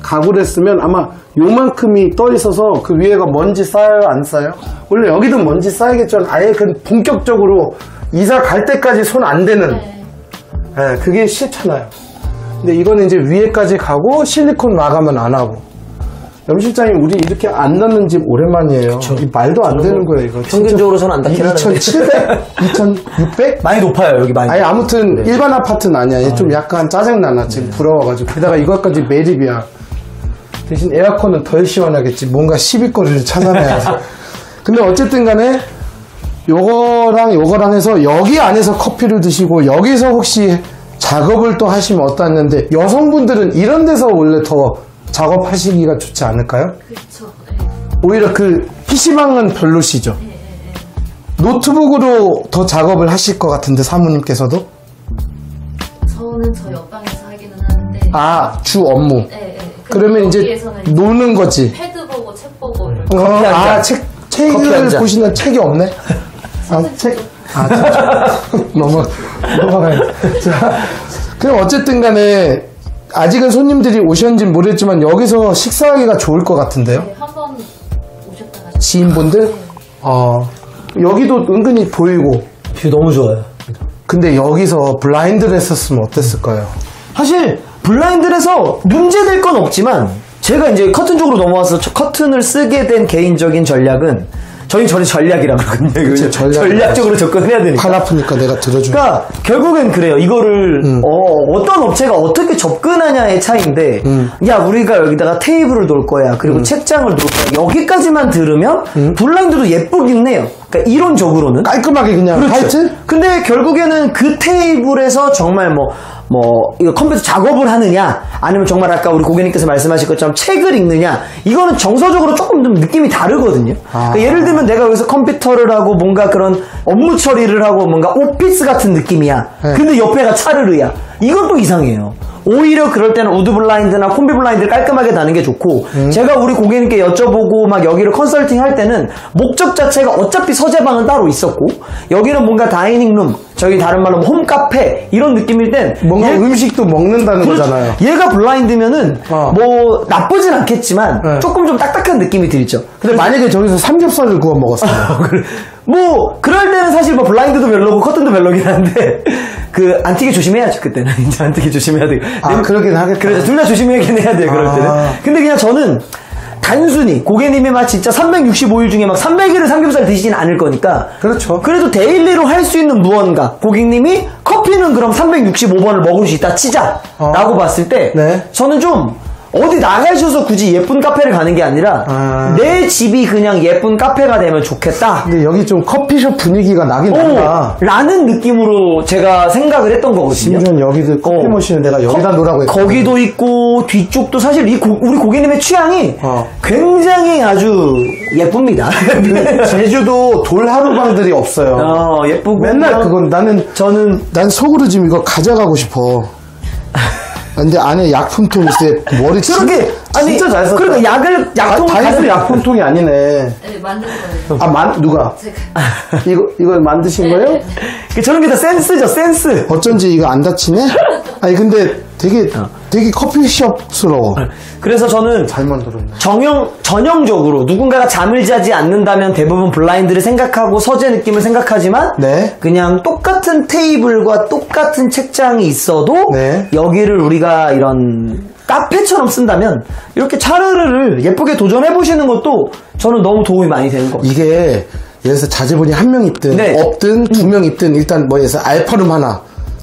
가구를 했으면 아마 요만큼이 떠 있어서 그 위에가 먼지 쌓여요? 안 쌓여요? 원래 여기도 먼지 쌓이겠죠. 아예 그 본격적으로 이사 갈 때까지 손 안 대는. 네, 그게 싫잖아요. 근데 이거는 이제 위에까지 가고 실리콘 마감은 안 하고. 염 실장님, 우리 이렇게 안 넣는 집 오랜만이에요. 이 말도 안 되는 거예요, 이거. 평균적으로 저는 안 닿긴 하는데. 2,700? 2,600? 많이 높아요, 여기 많이. 아니, 아무튼 일반 아파트는 아니야. 좀 약간 짜증나나, 지금 부러워가지고. 게다가 이것까지 매립이야. 대신 에어컨은 덜 시원하겠지. 뭔가 시비거리를 찾아내야지. 근데 어쨌든 간에 요거랑 해서 여기 안에서 커피를 드시고 여기서 혹시 작업을 또 하시면 어떠했는데 여성분들은 이런 데서 원래 더 작업하시기가 좋지 않을까요? 그렇죠. 오히려 그 PC방은 별로시죠? 노트북으로 더 작업을 하실 것 같은데 사모님께서도? 저는 저 옆방에서 하기는 하는데. 아, 주 업무. 네. 그러면 이제 노는 거지. 패드 보고 책 보고 이렇게. 책을 보시는 책이 없네? 책? 진짜. 넘어가요. 자, 그럼 어쨌든 간에 아직은 손님들이 오셨는지는 모르겠지만 여기서 식사하기가 좋을 것 같은데요? 네, 한번 오셨다가. 지인분들? 네. 여기도 은근히 보이고. 뷰 너무 좋아요. 근데 여기서 블라인드를 했었으면 어땠을까요? 사실 블라인드에서 문제될 건 없지만 제가 이제 커튼 쪽으로 넘어와서 커튼을 쓰게 된 개인적인 전략은 저희 전략이라 그러거든요. 전략적으로 접근을 해야 되니까. 팔 아프니까 내가 들어줘. 그러니까 결국엔 그래요. 이거를 어떤 업체가 어떻게 접근하냐의 차이인데 야 우리가 여기다가 테이블을 놓을 거야. 그리고 책장을 놓을 거야. 여기까지만 들으면 블라인드도 예쁘긴 해요. 그러니까 이론적으로는 깔끔하게 그냥 그렇죠. 화이트? 근데 결국에는 그 테이블에서 정말 이거 컴퓨터 작업을 하느냐, 아니면 정말 아까 우리 고객님께서 말씀하신 것처럼 책을 읽느냐, 이거는 정서적으로 조금 좀 느낌이 다르거든요. 그러니까 예를 들면 내가 여기서 컴퓨터를 하고 뭔가 그런 업무 처리를 하고 뭔가 오피스 같은 느낌이야. 네. 근데 옆에가 차르르야. 이건 또 이상해요. 오히려 그럴 때는 우드 블라인드나 콤비 블라인드를 깔끔하게 다는 게 좋고 제가 우리 고객님께 여쭤보고 막 여기를 컨설팅 할 때는 목적 자체가 어차피 서재방은 따로 있었고 여기는 뭔가 다이닝룸 저희 다른 말로 홈카페 이런 느낌일 땐 뭔가 음식도 먹는다는 거잖아요. 얘가 블라인드면은 뭐 나쁘진 않겠지만 조금 좀 딱딱한 느낌이 들죠. 근데 만약에 저기서 삼겹살을 구워 먹었어요. 뭐 그럴 때는 사실 뭐 블라인드도 별로고 커튼도 별로긴 한데 그 안 튀게 조심해야죠. 그때는 이제 안 튀게 조심해야 돼. 그러긴 하겠다. 그래서 둘 다 조심하긴 해야 돼. 그럴 때는. 근데 그냥 저는 단순히 고객님이 막 진짜 365일 중에 막 300일을 삼겹살 드시진 않을 거니까 그렇죠. 그래도 데일리로 할 수 있는 무언가 고객님이 커피는 그럼 365번을 먹을 수 있다 치자 라고 봤을 때 네. 저는 좀 어디 나가셔서 굳이 예쁜 카페를 가는 게 아니라 내 집이 그냥 예쁜 카페가 되면 좋겠다. 근데 여기 좀 커피숍 분위기가 나긴 난다. 라는 느낌으로 제가 생각을 했던 거거든요. 심지어 여기도 커피 머신을 내가 여기다 놓으라고 했거든. 거기도 있고 뒤쪽도 사실 우리 고객님의 취향이 굉장히 아주 예쁩니다. 제주도 돌 하루방들이 없어요. 예쁘고 맨날 그건 난 속으로 지금 이거 가져가고 싶어. 근데 안에 약품통 있어요. 머리 저렇게 진짜 잘 썼다. 그러니까 약통 다이소 약품통이 아니네. 네, 만든 거예요. 누가? 제가. 이걸 만드신 거예요? 저런 게 다 센스죠, 센스. 어쩐지 이거 안 다치네? 아니 근데 되게 커피숍스러워. 그래서 저는 잘 만들었네. 전형적으로 누군가가 잠을 자지 않는다면 대부분 블라인드를 생각하고 서재 느낌을 생각하지만 네. 그냥 똑같은 테이블과 똑같은 책장이 있어도 네. 여기를 우리가 이런 카페처럼 쓴다면 이렇게 차르르를 예쁘게 도전해 보시는 것도 저는 너무 도움이 많이 되는 것 같아요. 이게 예를 들어서 자제분이 한 명 있든 네. 없든 두 명 있든 일단 뭐 해서 알파룸 하나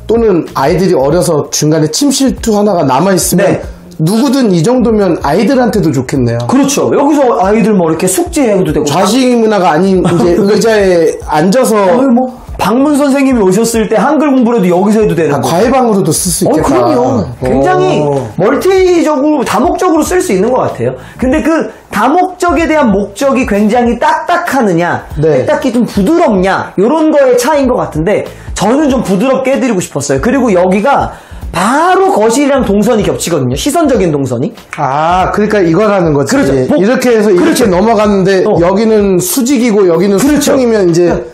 또는 아이들이 어려서 중간에 침실투 하나가 남아있으면 네. 누구든 이 정도면 아이들한테도 좋겠네요. 그렇죠. 여기서 아이들 뭐 이렇게 숙제해도 되고 좌식 문화가 아닌 이제 의자에 앉아서 뭐 방문 선생님이 오셨을 때 한글 공부를 해도 여기서 해도 되는 거. 과외방으로도 쓸 수 있겠다. 그럼요. 굉장히 멀티적으로 다목적으로 쓸 수 있는 것 같아요. 근데 그 다목적에 대한 목적이 굉장히 딱딱하느냐, 네. 딱딱히 좀 부드럽냐 이런 거의 차이인 것 같은데 저는 좀 부드럽게 해드리고 싶었어요. 그리고 여기가 바로 거실이랑 동선이 겹치거든요. 시선적인 동선이. 그러니까 이거라는 거지. 그렇죠. 이렇게 해서 이렇게 넘어갔는데 여기는 수직이고 여기는 수평이면 이제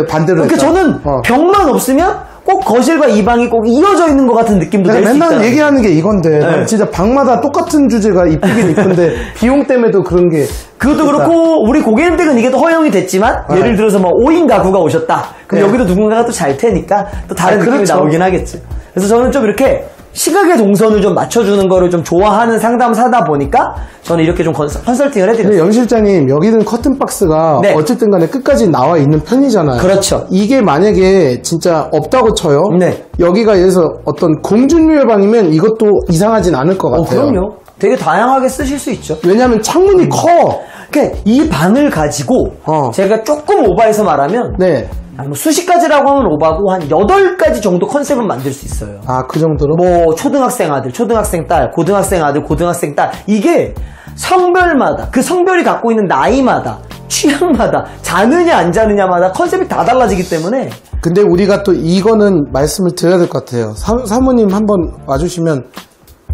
반대로. 그러니까 했다. 저는 벽만 없으면 꼭 거실과 이 방이 꼭 이어져 있는 것 같은 느낌도 낼 수 있다. 맨날 얘기하는 게 이건데 난 진짜 방마다 똑같은 주제가 이쁘긴 이쁜데 비용 때문에도 그런 게 그것도 그렇고 우리 고객님 댁은 이게 또 허용이 됐지만 예를 들어서 뭐 5인 가구가 오셨다. 그럼 여기도 누군가가 또 잘 테니까 또 다른 느낌이 그렇죠. 나오긴 하겠죠. 그래서 저는 좀 이렇게 시각의 동선을 좀 맞춰주는 거를 좀 좋아하는 상담사다 보니까 저는 이렇게 좀 컨설팅을 해드렸어요. 근데 영 실장님 여기는 커튼박스가 네. 어쨌든 간에 끝까지 나와 있는 편이잖아요. 그렇죠. 이게 만약에 진짜 없다고 쳐요. 네. 여기가 예를 들어서 어떤 공준묘의 방이면 이것도 이상하진 않을 것 같아요. 그럼요. 되게 다양하게 쓰실 수 있죠. 왜냐하면 창문이 커. 그러니까 이 방을 가지고 제가 조금 오버해서 말하면 네. 뭐 수십 가지라고 하면 오바고 한 8가지 정도 컨셉은 만들 수 있어요. 그 정도로? 뭐 초등학생 아들, 초등학생 딸, 고등학생 아들, 고등학생 딸 이게 성별마다 그 성별이 갖고 있는 나이마다 취향마다 자느냐 안 자느냐마다 컨셉이 다 달라지기 때문에 근데 우리가 또 이거는 말씀을 드려야 될 것 같아요. 사모님 한번 와주시면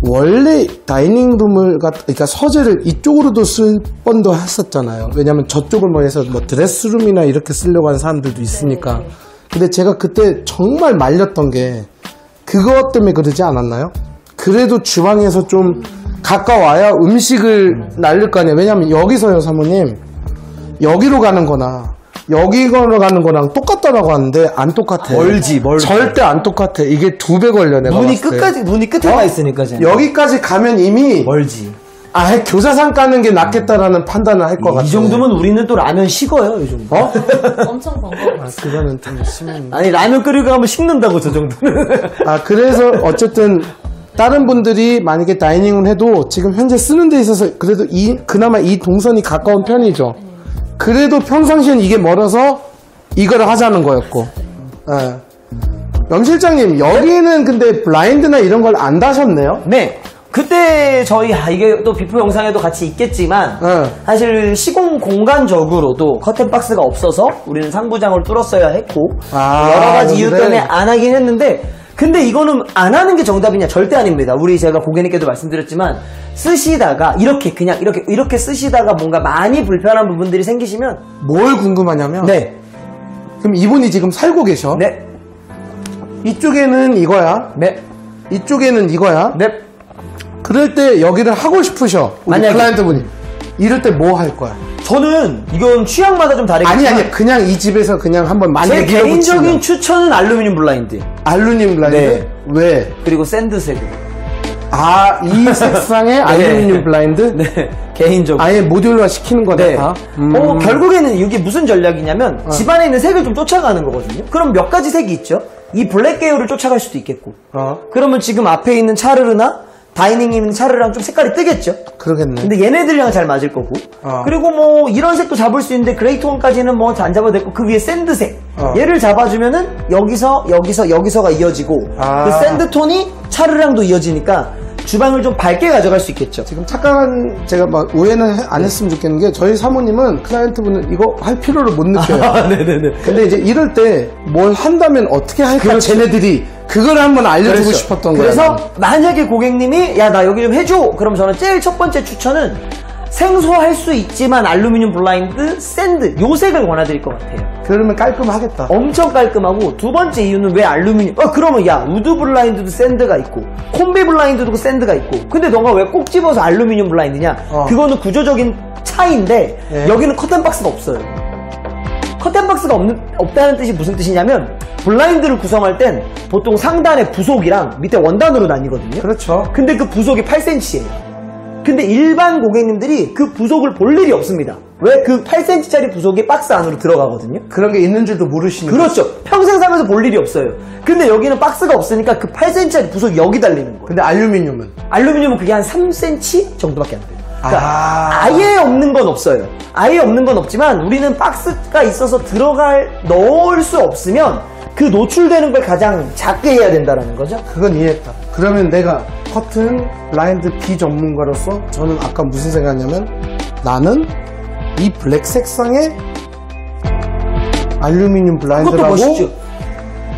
원래 다이닝룸을 그러니까 서재를 이쪽으로도 쓸 뻔도 했었잖아요. 왜냐면 저쪽을 뭐 해서 뭐 드레스룸이나 이렇게 쓰려고 하는 사람들도 있으니까. 근데 제가 그때 정말 말렸던 게 그것 때문에 그러지 않았나요? 그래도 주방에서 좀 가까워야 음식을 날릴 거 아니에요. 왜냐면 여기서요 사모님 여기로 가는 거나 여기로 가는 거랑 똑같다라고 하는데 안 똑같아. 멀지. 절대 안 똑같아. 이게 2배 걸려 내가 문이 봤을 때. 끝까지 문이 끝에 가 있으니까 여기까지 가면 이미 멀지. 교사상 까는 게 낫겠다라는 판단을 할 것 같아. 이 정도면 우리는 또 라면 식어요, 이 정도. 엄청 번거로워. 그거는 좀 심한. 아니 라면 끓이고 하면 식는다고 저 정도는. 그래서 어쨌든 다른 분들이 만약에 다이닝을 해도 지금 현재 쓰는 데 있어서 그래도 그나마 이 동선이 가까운 편이죠. 그래도 평상시엔 이게 멀어서 이거를 하자는 거였고. 영 실장님 여기는 근데 블라인드나 이런 걸 안 다셨네요? 네. 그때 저희 이게 또 비포 영상에도 같이 있겠지만 사실 시공 공간적으로도 커튼 박스가 없어서 우리는 상부장을 뚫었어야 했고 여러 가지 이유 때문에 안 하긴 했는데 근데 이거는 안 하는 게 정답이냐? 절대 아닙니다. 제가 고객님께도 말씀드렸지만 쓰시다가 이렇게 그냥 이렇게 쓰시다가 뭔가 많이 불편한 부분들이 생기시면 뭘 궁금하냐면 네. 그럼 이분이 지금 살고 계셔? 네. 이쪽에는 이거야? 네. 이쪽에는 이거야? 네. 그럴 때 여기를 하고 싶으셔. 우리 만약에. 클라이언트분이. 이럴 때 뭐 할 거야? 저는 이건 취향마다 좀 다르겠지만 아니 그냥 이 집에서 그냥 한번 제 만들기로 개인적인 추천은 알루미늄 블라인드. 알루미늄 블라인드? 네. 왜? 그리고 샌드색으로. 이 색상의 알루미늄 블라인드? 네. 개인적으로. 아예 모듈화 시키는 거다. 네. 결국에는 이게 무슨 전략이냐면 집안에 있는 색을 좀 쫓아가는 거거든요. 그럼 몇 가지 색이 있죠. 이 블랙 계열을 쫓아갈 수도 있겠고. 그러면 지금 앞에 있는 차르르나 다이닝 있는 차르랑 좀 색깔이 뜨겠죠. 그러겠네. 근데 얘네들이랑 잘 맞을 거고. 그리고 뭐 이런 색도 잡을 수 있는데 그레이톤까지는 뭐 안 잡아도 되고 그 위에 샌드색. 얘를 잡아주면은 여기서가 이어지고 그 샌드톤이 차르랑도 이어지니까 주방을 좀 밝게 가져갈 수 있겠죠. 지금 착각한 제가 막 오해는 안 했으면 좋겠는 게 저희 사모님은 클라이언트분은 이거 할 필요를 못 느껴요. 네네네. 근데 이제 이럴 때 뭘 한다면 어떻게 할까 그렇죠. 쟤네들이 그걸 한번 알려주고 그렇죠. 싶었던 거예요. 그래서 만약에 고객님이 야 나 여기 좀 해줘. 그럼 저는 제일 첫 번째 추천은 생소할 수 있지만 알루미늄 블라인드 샌드 요 색을 권해드릴 것 같아요. 그러면 깔끔하겠다. 엄청 깔끔하고 두 번째 이유는 왜 알루미늄 그러면 야 우드 블라인드도 샌드가 있고 콤비 블라인드도 샌드가 있고 근데 너가 왜 꼭 집어서 알루미늄 블라인드냐 그거는 구조적인 차이인데 네. 여기는 커튼 박스가 없어요. 커튼 박스가 없다는 뜻이 무슨 뜻이냐면 블라인드를 구성할 땐 보통 상단에 부속이랑 밑에 원단으로 나뉘거든요. 그렇죠. 근데 그 부속이 8cm예요. 근데 일반 고객님들이 그 부속을 볼 일이 없습니다. 왜? 그 8cm짜리 부속이 박스 안으로 들어가거든요. 그런 게 있는 줄도 모르시는 그렇죠. 평생 살면서 볼 일이 없어요. 근데 여기는 박스가 없으니까 그 8cm짜리 부속이 여기 달리는 거예요. 근데 알루미늄은? 알루미늄은 그게 한 3cm 정도밖에 안 돼요. 그러니까 아예 없는 건 없어요. 아예 없는 건 없지만 우리는 박스가 있어서 넣을 수 없으면 그 노출되는 걸 가장 작게 해야 된다는 거죠. 그건 이해했다. 그러면 내가 커튼 블라인드 비전문가로서 저는 아까 무슨 생각이냐면 나는 이 블랙 색상의 알루미늄 블라인드라고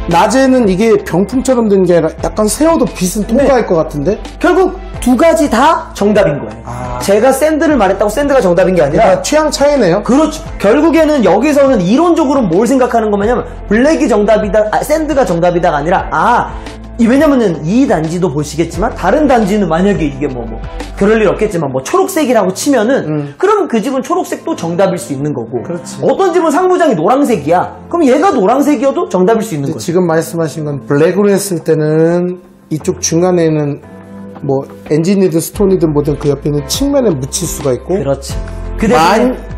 낮에는 이게 병풍처럼 된 게 아니라 약간 세워도 빛은 통과할 것 같은데 결국 두 가지 다 정답인 거예요. 제가 샌드를 말했다고 샌드가 정답인 게 아니라 취향 차이네요. 그렇죠. 결국에는 여기서는 이론적으로 뭘 생각하는 거냐면 블랙이 정답이다, 샌드가 정답이다가 아니라 왜냐면은 이 단지도 보시겠지만 다른 단지는 만약에 이게 뭐 그럴 일 없겠지만 뭐 초록색이라고 치면은 그럼 그 집은 초록색도 정답일 수 있는 거고 그렇지. 어떤 집은 상부장이 노란색이야 그럼 얘가 노란색이어도 정답일 수 있는 거죠. 지금 말씀하신 건 블랙으로 했을 때는 이쪽 중간에는 뭐 엔진이든 스톤이든 뭐든 그 옆에 있는 측면에 묻힐 수가 있고 그렇지.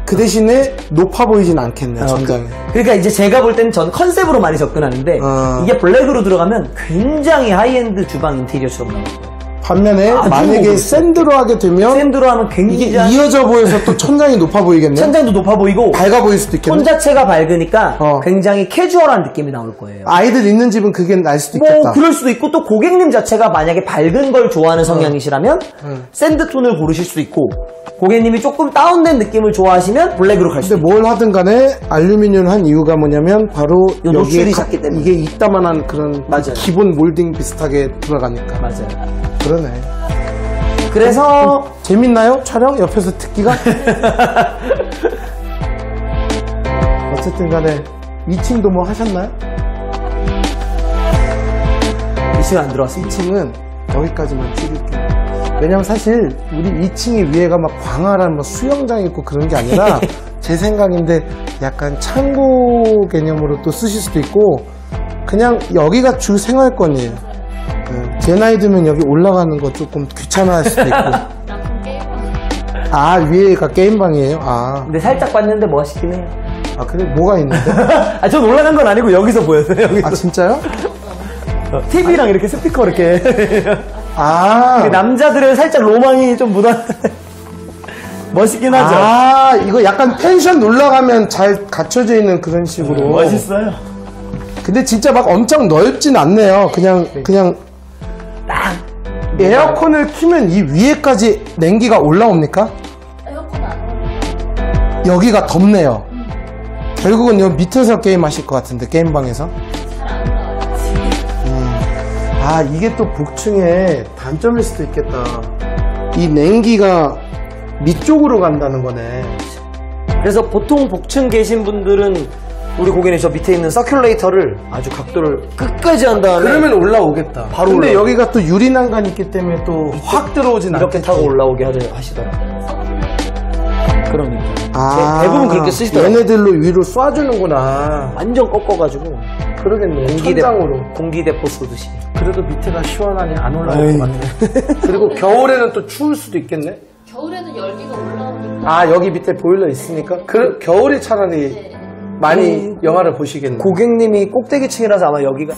그 대신에 높아 보이진 않겠네 전장에. 그러니까 이제 제가 볼 때는 전 컨셉으로 많이 접근하는데 이게 블랙으로 들어가면 굉장히 하이엔드 주방 인테리어처럼 나올 거예요. 반면에 만약에 샌드로 하게 되면 샌드로 하면 굉장히 이게 이어져 보여서 또 천장이 높아 보이겠네. 천장도 높아 보이고 밝아 보일 수도 있겠네. 톤 자체가 밝으니까 굉장히 캐주얼한 느낌이 나올 거예요. 아이들 있는 집은 그게 날 수도 있겠다. 그럴 수도 있고 또 고객님 자체가 만약에 밝은 걸 좋아하는 성향이시라면 샌드 톤을 고르실 수도 있고 고객님이 조금 다운된 느낌을 좋아하시면 블랙으로 갈 수도 근데 있고 뭘 하든 간에 알루미늄을 한 이유가 뭐냐면 바로 여기에 노출이 작기 때문에 이게 이따만한 그런 맞아요. 기본 몰딩 비슷하게 들어가니까. 맞아요. 그러네. 그래서 재밌나요? 촬영? 옆에서 듣기가? 어쨌든 간에 2층도 뭐 하셨나요? 2층 안 들어왔습니다. 2층은 여기까지만 찍을게요. 왜냐면 사실 우리 2층이 위에가 막 광활한 뭐 수영장 있고 그런 게 아니라 제 생각인데 약간 창고 개념으로 또 쓰실 수도 있고 그냥 여기가 주 생활권이에요. 제 나이 들면 여기 올라가는 거 조금 귀찮아할 수도 있고. 위에가 게임방이에요? 근데 살짝 봤는데 멋있긴 해요. 그래? 뭐가 있는데? 전 올라간 건 아니고 여기서 보였어요. 여기서. 진짜요? TV랑 이렇게 스피커 이렇게. 그 남자들의 살짝 로망이 좀 묻어. 멋있긴 하죠. 이거 약간 펜션 놀러가면 잘 갖춰져 있는 그런 식으로. 멋있어요. 근데 진짜 막 엄청 넓진 않네요. 그냥 딱 에어컨을 키면 이 위에까지 냉기가 올라옵니까? 에어컨 안 올려. 여기가 덥네요. 결국은 여기 밑에서 게임하실 것 같은데 게임방에서. 잘안 올라와요. 이게 또 복층의 단점일 수도 있겠다. 이 냉기가 밑쪽으로 간다는 거네. 그래서 보통 복층 계신 분들은 우리 고객님 저 밑에 있는 서큘레이터를 아주 각도를 끝까지 한 다음에 그러면 올라오겠다. 바로 근데 올라오고. 여기가 또 유리난간이 있기 때문에 또 확 들어오진 이렇게 않겠지. 타고 올라오게 하시더라고요. 그러니까 대부분 그렇게 쓰시더라고요. 얘네들로 위로 쏴주는구나. 완전 꺾어가지고 그러겠네. 천장으로. 공기대포 쏘듯이. 그래도 밑에가 시원하니 안 올라올 것 같아. 그리고 겨울에는 또 추울 수도 있겠네. 겨울에는 열기가 올라오니까. 여기 밑에 보일러 있으니까. 겨울에 차라리 많이 영화를 보시겠네. 고객님이 꼭대기층이라서 아마 여기가